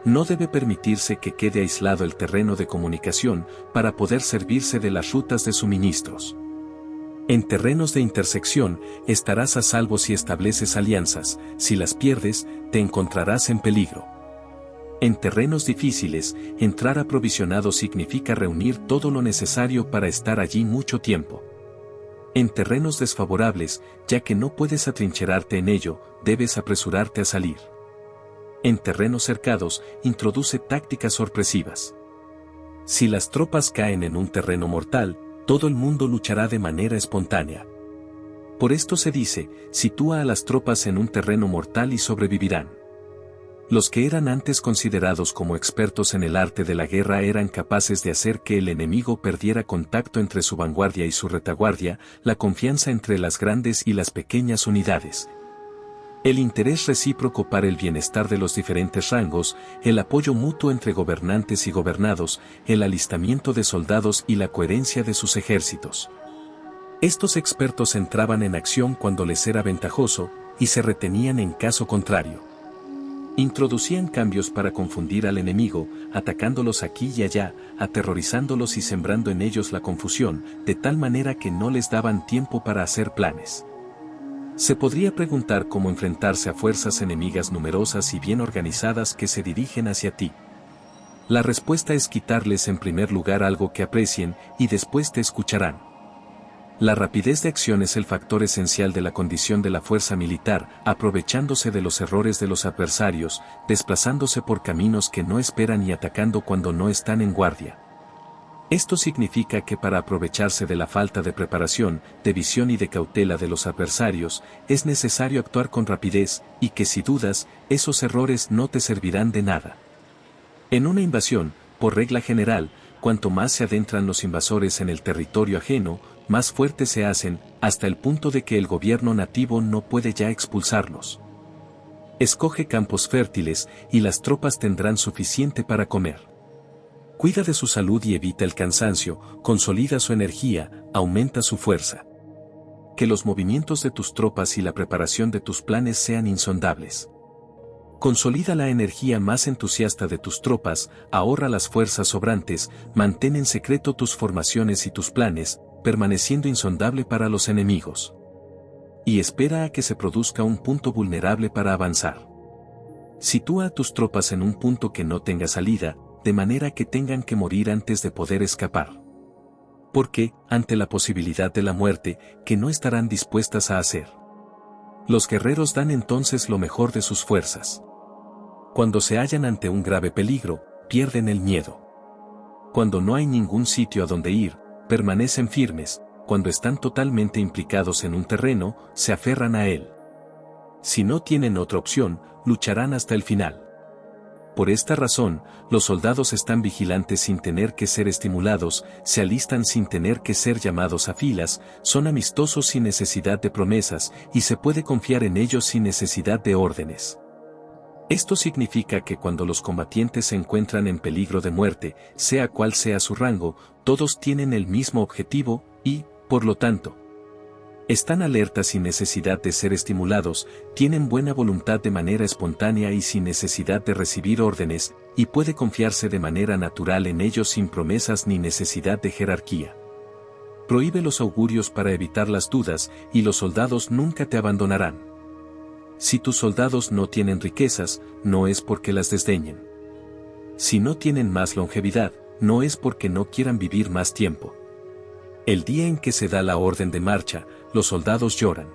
A: No debe permitirse que quede aislado el terreno de comunicación para poder servirse de las rutas de suministros. En terrenos de intersección, estarás a salvo si estableces alianzas, si las pierdes, te encontrarás en peligro. En terrenos difíciles, entrar aprovisionado significa reunir todo lo necesario para estar allí mucho tiempo. En terrenos desfavorables, ya que no puedes atrincherarte en ello, debes apresurarte a salir. En terrenos cercados, introduce tácticas sorpresivas. Si las tropas caen en un terreno mortal, todo el mundo luchará de manera espontánea. Por esto se dice, sitúa a las tropas en un terreno mortal y sobrevivirán. Los que eran antes considerados como expertos en el arte de la guerra eran capaces de hacer que el enemigo perdiera contacto entre su vanguardia y su retaguardia, la confianza entre las grandes y las pequeñas unidades. El interés recíproco para el bienestar de los diferentes rangos, el apoyo mutuo entre gobernantes y gobernados, el alistamiento de soldados y la coherencia de sus ejércitos. Estos expertos entraban en acción cuando les era ventajoso, y se retenían en caso contrario. Introducían cambios para confundir al enemigo, atacándolos aquí y allá, aterrorizándolos y sembrando en ellos la confusión, de tal manera que no les daban tiempo para hacer planes. Se podría preguntar cómo enfrentarse a fuerzas enemigas numerosas y bien organizadas que se dirigen hacia ti. La respuesta es quitarles en primer lugar algo que aprecien y después te escucharán. La rapidez de acción es el factor esencial de la condición de la fuerza militar, aprovechándose de los errores de los adversarios, desplazándose por caminos que no esperan y atacando cuando no están en guardia. Esto significa que para aprovecharse de la falta de preparación, de visión y de cautela de los adversarios, es necesario actuar con rapidez, y que si dudas, esos errores no te servirán de nada. En una invasión, por regla general, cuanto más se adentran los invasores en el territorio ajeno, más fuertes se hacen, hasta el punto de que el gobierno nativo no puede ya expulsarlos. Escoge campos fértiles, y las tropas tendrán suficiente para comer. Cuida de su salud y evita el cansancio, consolida su energía, aumenta su fuerza. Que los movimientos de tus tropas y la preparación de tus planes sean insondables. Consolida la energía más entusiasta de tus tropas, ahorra las fuerzas sobrantes, mantén en secreto tus formaciones y tus planes, permaneciendo insondable para los enemigos. Y espera a que se produzca un punto vulnerable para avanzar. Sitúa a tus tropas en un punto que no tenga salida, de manera que tengan que morir antes de poder escapar. Porque, ante la posibilidad de la muerte, que no estarán dispuestas a hacer. Los guerreros dan entonces lo mejor de sus fuerzas. Cuando se hallan ante un grave peligro, pierden el miedo. Cuando no hay ningún sitio a donde ir, permanecen firmes, cuando están totalmente implicados en un terreno, se aferran a él. Si no tienen otra opción, lucharán hasta el final. Por esta razón, los soldados están vigilantes sin tener que ser estimulados, se alistan sin tener que ser llamados a filas, son amistosos sin necesidad de promesas, y se puede confiar en ellos sin necesidad de órdenes. Esto significa que cuando los combatientes se encuentran en peligro de muerte, sea cual sea su rango, todos tienen el mismo objetivo, y, por lo tanto, están alertas sin necesidad de ser estimulados, tienen buena voluntad de manera espontánea y sin necesidad de recibir órdenes, y puede confiarse de manera natural en ellos sin promesas ni necesidad de jerarquía. Prohíbe los augurios para evitar las dudas, y los soldados nunca te abandonarán. Si tus soldados no tienen riquezas, no es porque las desdeñen. Si no tienen más longevidad, no es porque no quieran vivir más tiempo. El día en que se da la orden de marcha, los soldados lloran.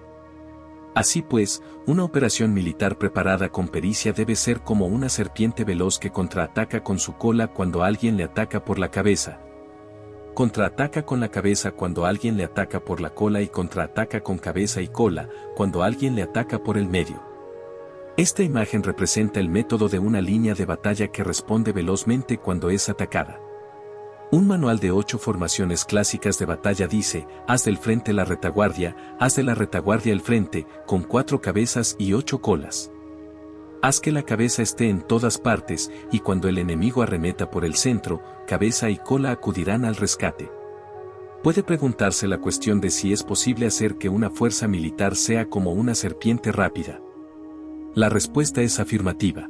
A: Así pues, una operación militar preparada con pericia debe ser como una serpiente veloz que contraataca con su cola cuando alguien le ataca por la cabeza. Contraataca con la cabeza cuando alguien le ataca por la cola y contraataca con cabeza y cola cuando alguien le ataca por el medio. Esta imagen representa el método de una línea de batalla que responde velozmente cuando es atacada. Un manual de 8 formaciones clásicas de batalla dice: haz del frente la retaguardia, haz de la retaguardia el frente, con 4 cabezas y 8 colas. Haz que la cabeza esté en todas partes, y cuando el enemigo arremeta por el centro, cabeza y cola acudirán al rescate. Puede preguntarse la cuestión de si es posible hacer que una fuerza militar sea como una serpiente rápida. La respuesta es afirmativa.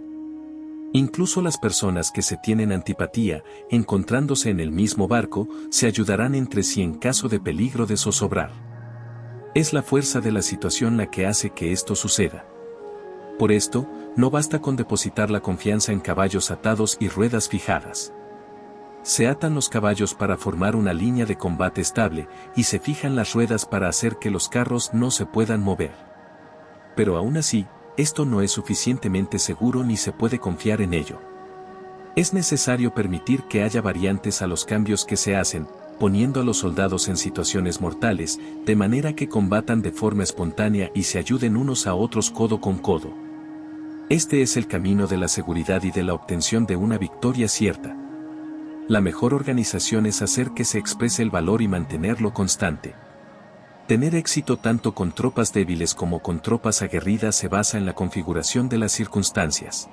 A: Incluso las personas que se tienen antipatía, encontrándose en el mismo barco, se ayudarán entre sí en caso de peligro de zozobrar. Es la fuerza de la situación la que hace que esto suceda. Por esto, no basta con depositar la confianza en caballos atados y ruedas fijadas. Se atan los caballos para formar una línea de combate estable, y se fijan las ruedas para hacer que los carros no se puedan mover. Pero aún así, esto no es suficientemente seguro ni se puede confiar en ello. Es necesario permitir que haya variantes a los cambios que se hacen, poniendo a los soldados en situaciones mortales, de manera que combatan de forma espontánea y se ayuden unos a otros codo con codo. Este es el camino de la seguridad y de la obtención de una victoria cierta. La mejor organización es hacer que se exprese el valor y mantenerlo constante. Tener éxito tanto con tropas débiles como con tropas aguerridas se basa en la configuración de las circunstancias.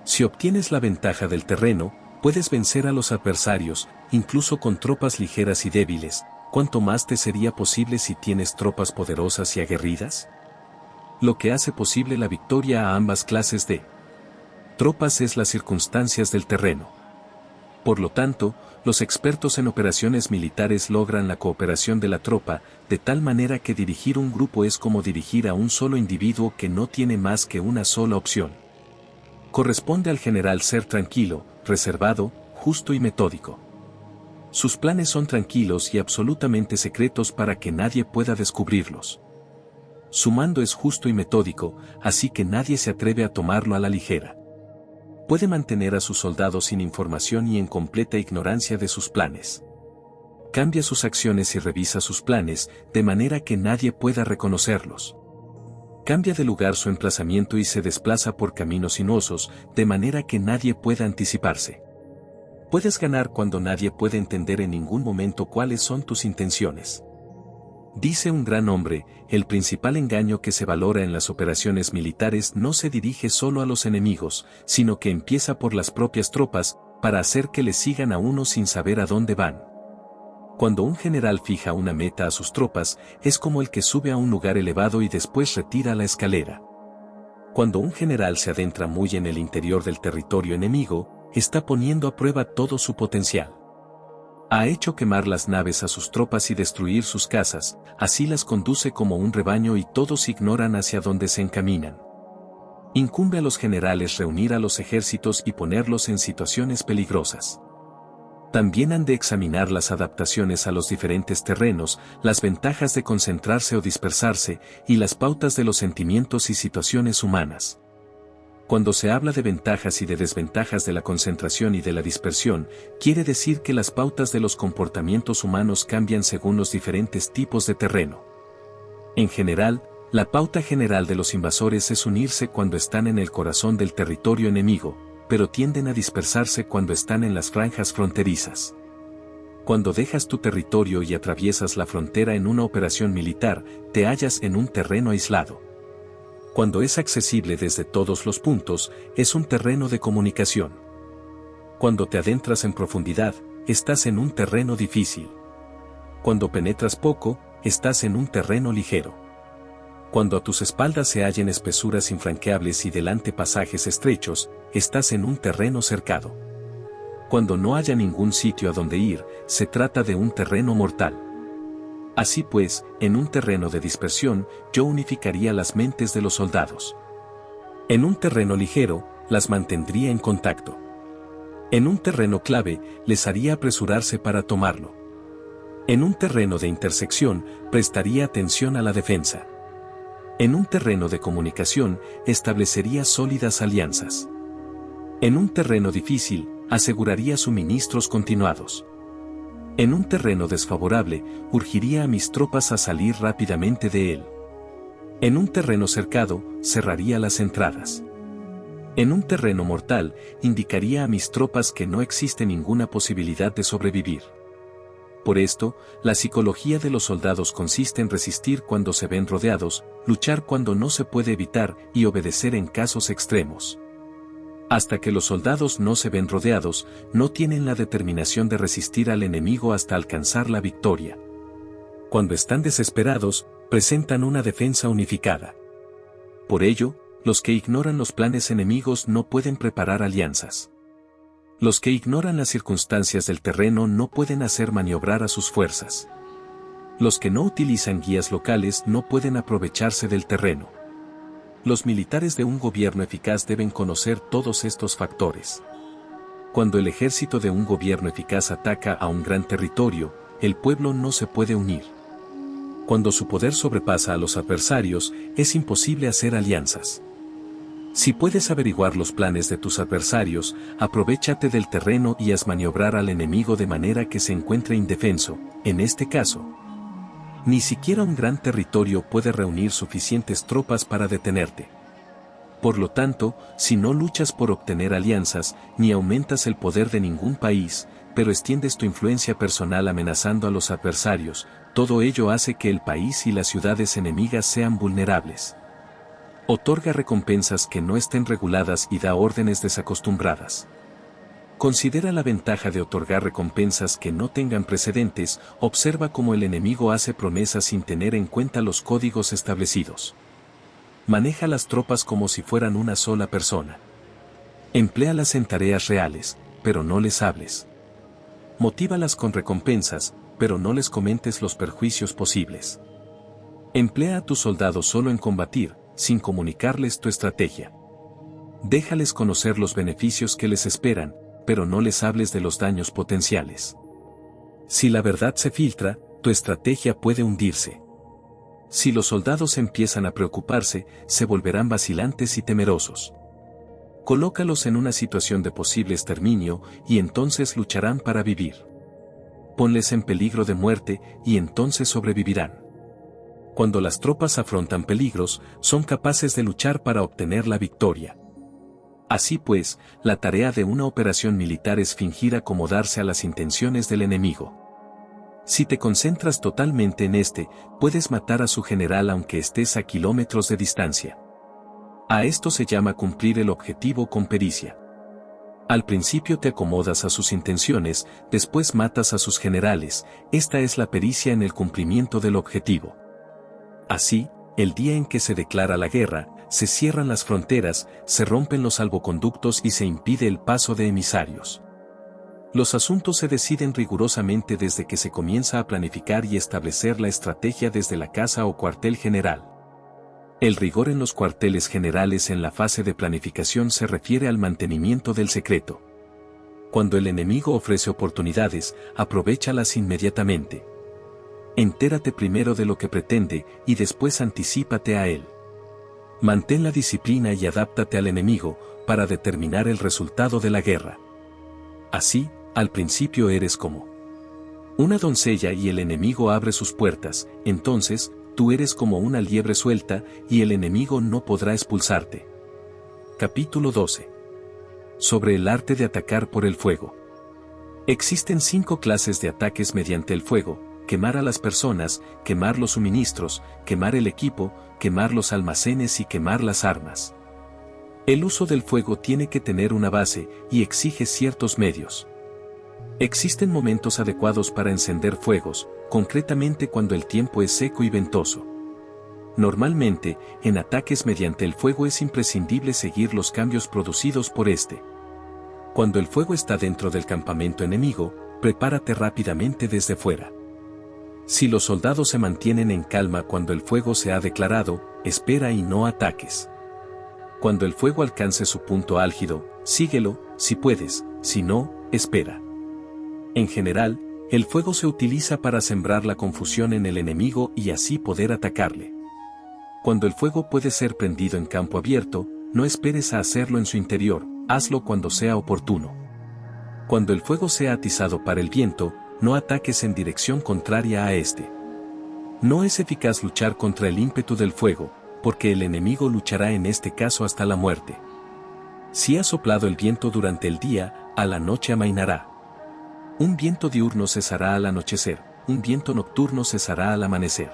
A: Si obtienes la ventaja del terreno, puedes vencer a los adversarios, incluso con tropas ligeras y débiles. ¿Cuánto más te sería posible si tienes tropas poderosas y aguerridas? Lo que hace posible la victoria a ambas clases de tropas es las circunstancias del terreno. Por lo tanto, los expertos en operaciones militares logran la cooperación de la tropa, de tal manera que dirigir un grupo es como dirigir a un solo individuo que no tiene más que una sola opción. Corresponde al general ser tranquilo, reservado, justo y metódico. Sus planes son tranquilos y absolutamente secretos para que nadie pueda descubrirlos. Su mando es justo y metódico, así que nadie se atreve a tomarlo a la ligera. Puede mantener a sus soldados sin información y en completa ignorancia de sus planes. Cambia sus acciones y revisa sus planes, de manera que nadie pueda reconocerlos. Cambia de lugar su emplazamiento y se desplaza por caminos sinuosos, de manera que nadie pueda anticiparse. Puedes ganar cuando nadie puede entender en ningún momento cuáles son tus intenciones. Dice un gran hombre, el principal engaño que se valora en las operaciones militares no se dirige solo a los enemigos, sino que empieza por las propias tropas, para hacer que les sigan a uno sin saber a dónde van. Cuando un general fija una meta a sus tropas, es como el que sube a un lugar elevado y después retira la escalera. Cuando un general se adentra muy en el interior del territorio enemigo, está poniendo a prueba todo su potencial. Ha hecho quemar las naves a sus tropas y destruir sus casas, así las conduce como un rebaño y todos ignoran hacia dónde se encaminan. Incumbe a los generales reunir a los ejércitos y ponerlos en situaciones peligrosas. También han de examinar las adaptaciones a los diferentes terrenos, las ventajas de concentrarse o dispersarse, y las pautas de los sentimientos y situaciones humanas. Cuando se habla de ventajas y de desventajas de la concentración y de la dispersión, quiere decir que las pautas de los comportamientos humanos cambian según los diferentes tipos de terreno. En general, la pauta general de los invasores es unirse cuando están en el corazón del territorio enemigo, pero tienden a dispersarse cuando están en las franjas fronterizas. Cuando dejas tu territorio y atraviesas la frontera en una operación militar, te hallas en un terreno aislado. Cuando es accesible desde todos los puntos, es un terreno de comunicación. Cuando te adentras en profundidad, estás en un terreno difícil. Cuando penetras poco, estás en un terreno ligero. Cuando a tus espaldas se hallen espesuras infranqueables y delante pasajes estrechos, estás en un terreno cercado. Cuando no haya ningún sitio a donde ir, se trata de un terreno mortal. Así pues, en un terreno de dispersión, yo unificaría las mentes de los soldados. En un terreno ligero, las mantendría en contacto. En un terreno clave, les haría apresurarse para tomarlo. En un terreno de intersección, prestaría atención a la defensa. En un terreno de comunicación, establecería sólidas alianzas. En un terreno difícil, aseguraría suministros continuados. En un terreno desfavorable, urgiría a mis tropas a salir rápidamente de él. En un terreno cercado, cerraría las entradas. En un terreno mortal, indicaría a mis tropas que no existe ninguna posibilidad de sobrevivir. Por esto, la psicología de los soldados consiste en resistir cuando se ven rodeados, luchar cuando no se puede evitar y obedecer en casos extremos. Hasta que los soldados no se ven rodeados, no tienen la determinación de resistir al enemigo hasta alcanzar la victoria. Cuando están desesperados, presentan una defensa unificada. Por ello, los que ignoran los planes enemigos no pueden preparar alianzas. Los que ignoran las circunstancias del terreno no pueden hacer maniobrar a sus fuerzas. Los que no utilizan guías locales no pueden aprovecharse del terreno. Los militares de un gobierno eficaz deben conocer todos estos factores. Cuando el ejército de un gobierno eficaz ataca a un gran territorio, el pueblo no se puede unir. Cuando su poder sobrepasa a los adversarios, es imposible hacer alianzas. Si puedes averiguar los planes de tus adversarios, aprovéchate del terreno y haz maniobrar al enemigo de manera que se encuentre indefenso. En este caso, ni siquiera un gran territorio puede reunir suficientes tropas para detenerte. Por lo tanto, si no luchas por obtener alianzas, ni aumentas el poder de ningún país, pero extiendes tu influencia personal amenazando a los adversarios, todo ello hace que el país y las ciudades enemigas sean vulnerables. Otorga recompensas que no estén reguladas y da órdenes desacostumbradas. Considera la ventaja de otorgar recompensas que no tengan precedentes, observa cómo el enemigo hace promesas sin tener en cuenta los códigos establecidos. Maneja las tropas como si fueran una sola persona. Empléalas en tareas reales, pero no les hables. Motívalas con recompensas, pero no les comentes los perjuicios posibles. Emplea a tus soldados solo en combatir, sin comunicarles tu estrategia. Déjales conocer los beneficios que les esperan, pero no les hables de los daños potenciales. Si la verdad se filtra, tu estrategia puede hundirse. Si los soldados empiezan a preocuparse, se volverán vacilantes y temerosos. Colócalos en una situación de posible exterminio, y entonces lucharán para vivir. Ponles en peligro de muerte, y entonces sobrevivirán. Cuando las tropas afrontan peligros, son capaces de luchar para obtener la victoria. Así pues, la tarea de una operación militar es fingir acomodarse a las intenciones del enemigo. Si te concentras totalmente en este, puedes matar a su general aunque estés a kilómetros de distancia. A esto se llama cumplir el objetivo con pericia. Al principio te acomodas a sus intenciones, después matas a sus generales, esta es la pericia en el cumplimiento del objetivo. Así, el día en que se declara la guerra, se cierran las fronteras, se rompen los salvoconductos y se impide el paso de emisarios. Los asuntos se deciden rigurosamente desde que se comienza a planificar y establecer la estrategia desde la casa o cuartel general. El rigor en los cuarteles generales en la fase de planificación se refiere al mantenimiento del secreto. Cuando el enemigo ofrece oportunidades, aprovéchalas inmediatamente. Entérate primero de lo que pretende y después anticípate a él. Mantén la disciplina y adáptate al enemigo para determinar el resultado de la guerra. Así, al principio eres como una doncella y el enemigo abre sus puertas, entonces, tú eres como una liebre suelta y el enemigo no podrá expulsarte. Capítulo 12. Sobre el arte de atacar por el fuego. Existen 5 clases de ataques mediante el fuego: quemar a las personas, quemar los suministros, quemar el equipo, quemar los almacenes y quemar las armas. El uso del fuego tiene que tener una base y exige ciertos medios. Existen momentos adecuados para encender fuegos, concretamente cuando el tiempo es seco y ventoso. Normalmente, en ataques mediante el fuego es imprescindible seguir los cambios producidos por este. Cuando el fuego está dentro del campamento enemigo, prepárate rápidamente desde fuera. Si los soldados se mantienen en calma cuando el fuego se ha declarado, espera y no ataques. Cuando el fuego alcance su punto álgido, síguelo, si puedes, si no, espera. En general, el fuego se utiliza para sembrar la confusión en el enemigo y así poder atacarle. Cuando el fuego puede ser prendido en campo abierto, no esperes a hacerlo en su interior, hazlo cuando sea oportuno. Cuando el fuego sea atizado para el viento, no ataques en dirección contraria a este. No es eficaz luchar contra el ímpetu del fuego, porque el enemigo luchará en este caso hasta la muerte. Si ha soplado el viento durante el día, a la noche amainará. Un viento diurno cesará al anochecer, un viento nocturno cesará al amanecer.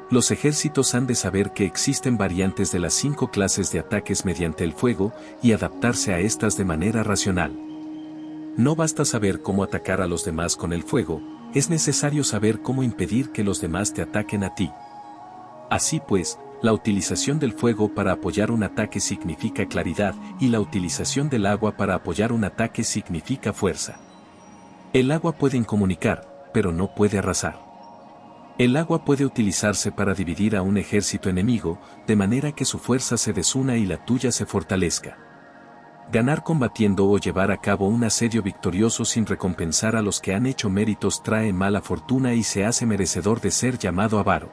A: Los ejércitos han de saber que existen variantes de las 5 clases de ataques mediante el fuego y adaptarse a estas de manera racional. No basta saber cómo atacar a los demás con el fuego, es necesario saber cómo impedir que los demás te ataquen a ti. Así pues, la utilización del fuego para apoyar un ataque significa claridad y la utilización del agua para apoyar un ataque significa fuerza. El agua puede incomunicar, pero no puede arrasar. El agua puede utilizarse para dividir a un ejército enemigo, de manera que su fuerza se desuna y la tuya se fortalezca. Ganar combatiendo o llevar a cabo un asedio victorioso sin recompensar a los que han hecho méritos trae mala fortuna y se hace merecedor de ser llamado avaro.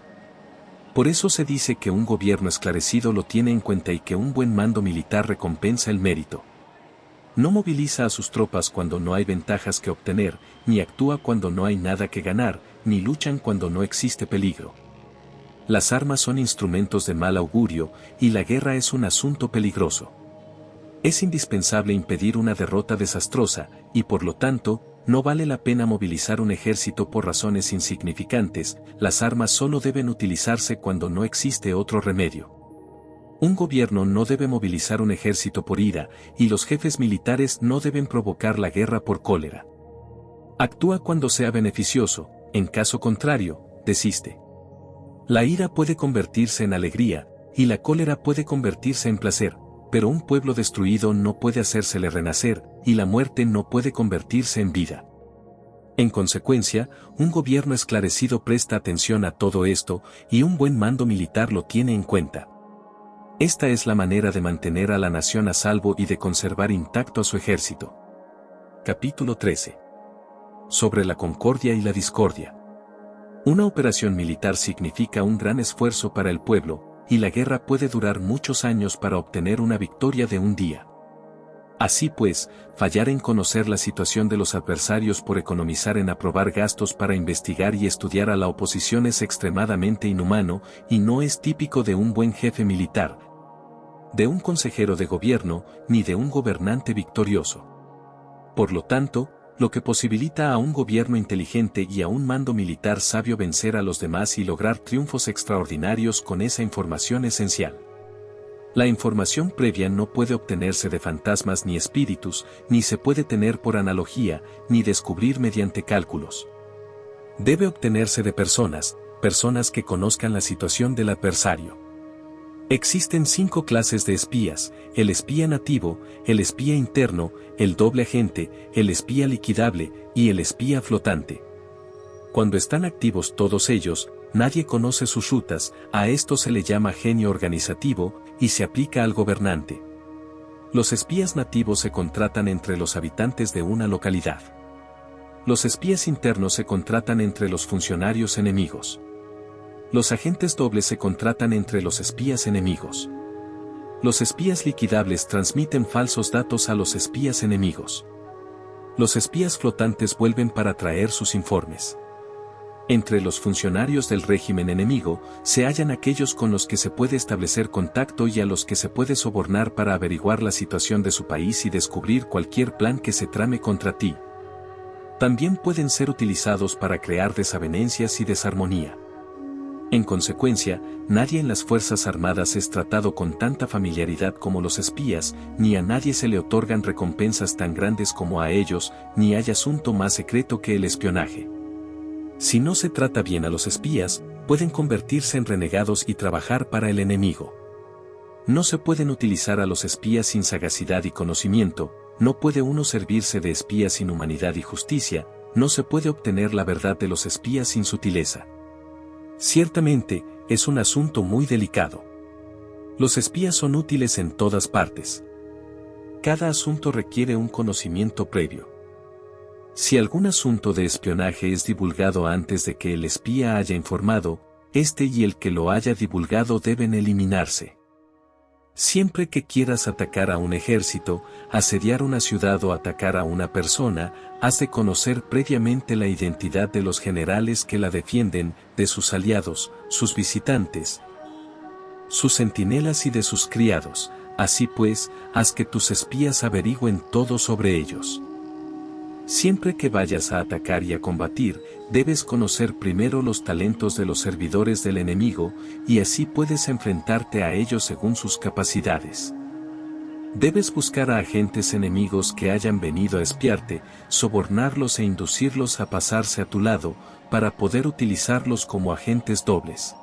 A: Por eso se dice que un gobierno esclarecido lo tiene en cuenta y que un buen mando militar recompensa el mérito. No moviliza a sus tropas cuando no hay ventajas que obtener, ni actúa cuando no hay nada que ganar, ni luchan cuando no existe peligro. Las armas son instrumentos de mal augurio, y la guerra es un asunto peligroso. Es indispensable impedir una derrota desastrosa, y por lo tanto, no vale la pena movilizar un ejército por razones insignificantes, las armas solo deben utilizarse cuando no existe otro remedio. Un gobierno no debe movilizar un ejército por ira, y los jefes militares no deben provocar la guerra por cólera. Actúa cuando sea beneficioso, en caso contrario, desiste. La ira puede convertirse en alegría, y la cólera puede convertirse en placer, pero un pueblo destruido no puede hacérsele renacer, y la muerte no puede convertirse en vida. En consecuencia, un gobierno esclarecido presta atención a todo esto, y un buen mando militar lo tiene en cuenta. Esta es la manera de mantener a la nación a salvo y de conservar intacto a su ejército. Capítulo 13. Sobre la concordia y la discordia. Una operación militar significa un gran esfuerzo para el pueblo, y la guerra puede durar muchos años para obtener una victoria de un día. Así pues, fallar en conocer la situación de los adversarios por economizar en aprobar gastos para investigar y estudiar a la oposición es extremadamente inhumano, y no es típico de un buen jefe militar. de un consejero de gobierno, ni de un gobernante victorioso. Por lo tanto, lo que posibilita a un gobierno inteligente y a un mando militar sabio vencer a los demás y lograr triunfos extraordinarios con esa información esencial. La información previa no puede obtenerse de fantasmas ni espíritus, ni se puede tener por analogía, ni descubrir mediante cálculos. Debe obtenerse de personas que conozcan la situación del adversario. Existen 5 clases de espías: el espía nativo, el espía interno, el doble agente, el espía liquidable y el espía flotante. Cuando están activos todos ellos, nadie conoce sus rutas, a esto se le llama genio organizativo, y se aplica al gobernante. Los espías nativos se contratan entre los habitantes de una localidad. Los espías internos se contratan entre los funcionarios enemigos. Los agentes dobles se contratan entre los espías enemigos. Los espías liquidables transmiten falsos datos a los espías enemigos. Los espías flotantes vuelven para traer sus informes. Entre los funcionarios del régimen enemigo, se hallan aquellos con los que se puede establecer contacto y a los que se puede sobornar para averiguar la situación de su país y descubrir cualquier plan que se trame contra ti. También pueden ser utilizados para crear desavenencias y desarmonía. En consecuencia, nadie en las Fuerzas Armadas es tratado con tanta familiaridad como los espías, ni a nadie se le otorgan recompensas tan grandes como a ellos, ni hay asunto más secreto que el espionaje. Si no se trata bien a los espías, pueden convertirse en renegados y trabajar para el enemigo. No se pueden utilizar a los espías sin sagacidad y conocimiento, no puede uno servirse de espías sin humanidad y justicia, no se puede obtener la verdad de los espías sin sutileza. Ciertamente, es un asunto muy delicado. Los espías son útiles en todas partes. Cada asunto requiere un conocimiento previo. Si algún asunto de espionaje es divulgado antes de que el espía haya informado, este y el que lo haya divulgado deben eliminarse. Siempre que quieras atacar a un ejército, asediar una ciudad o atacar a una persona, has de conocer previamente la identidad de los generales que la defienden, de sus aliados, sus visitantes, sus centinelas y de sus criados. Así pues, haz que tus espías averigüen todo sobre ellos. Siempre que vayas a atacar y a combatir, debes conocer primero los talentos de los servidores del enemigo, y así puedes enfrentarte a ellos según sus capacidades. Debes buscar a agentes enemigos que hayan venido a espiarte, sobornarlos e inducirlos a pasarse a tu lado, para poder utilizarlos como agentes dobles.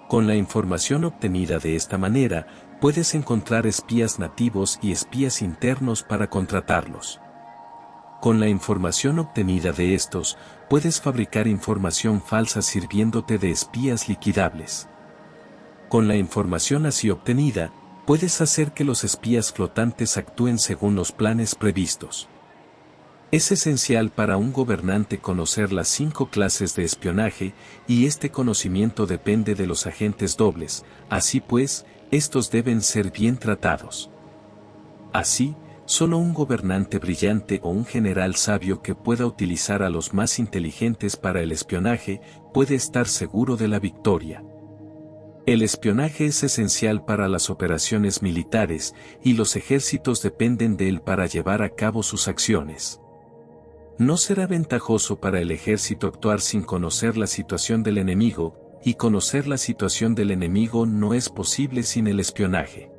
A: Con la información obtenida de esta manera, puedes encontrar espías nativos y espías internos para contratarlos. Con la información obtenida de estos, puedes fabricar información falsa sirviéndote de espías liquidables. Con la información así obtenida, puedes hacer que los espías flotantes actúen según los planes previstos. Es esencial para un gobernante conocer las 5 clases de espionaje, y este conocimiento depende de los agentes dobles, así pues, estos deben ser bien tratados. Así, solo un gobernante brillante o un general sabio que pueda utilizar a los más inteligentes para el espionaje, puede estar seguro de la victoria. El espionaje es esencial para las operaciones militares, y los ejércitos dependen de él para llevar a cabo sus acciones. No será ventajoso para el ejército actuar sin conocer la situación del enemigo, y conocer la situación del enemigo no es posible sin el espionaje.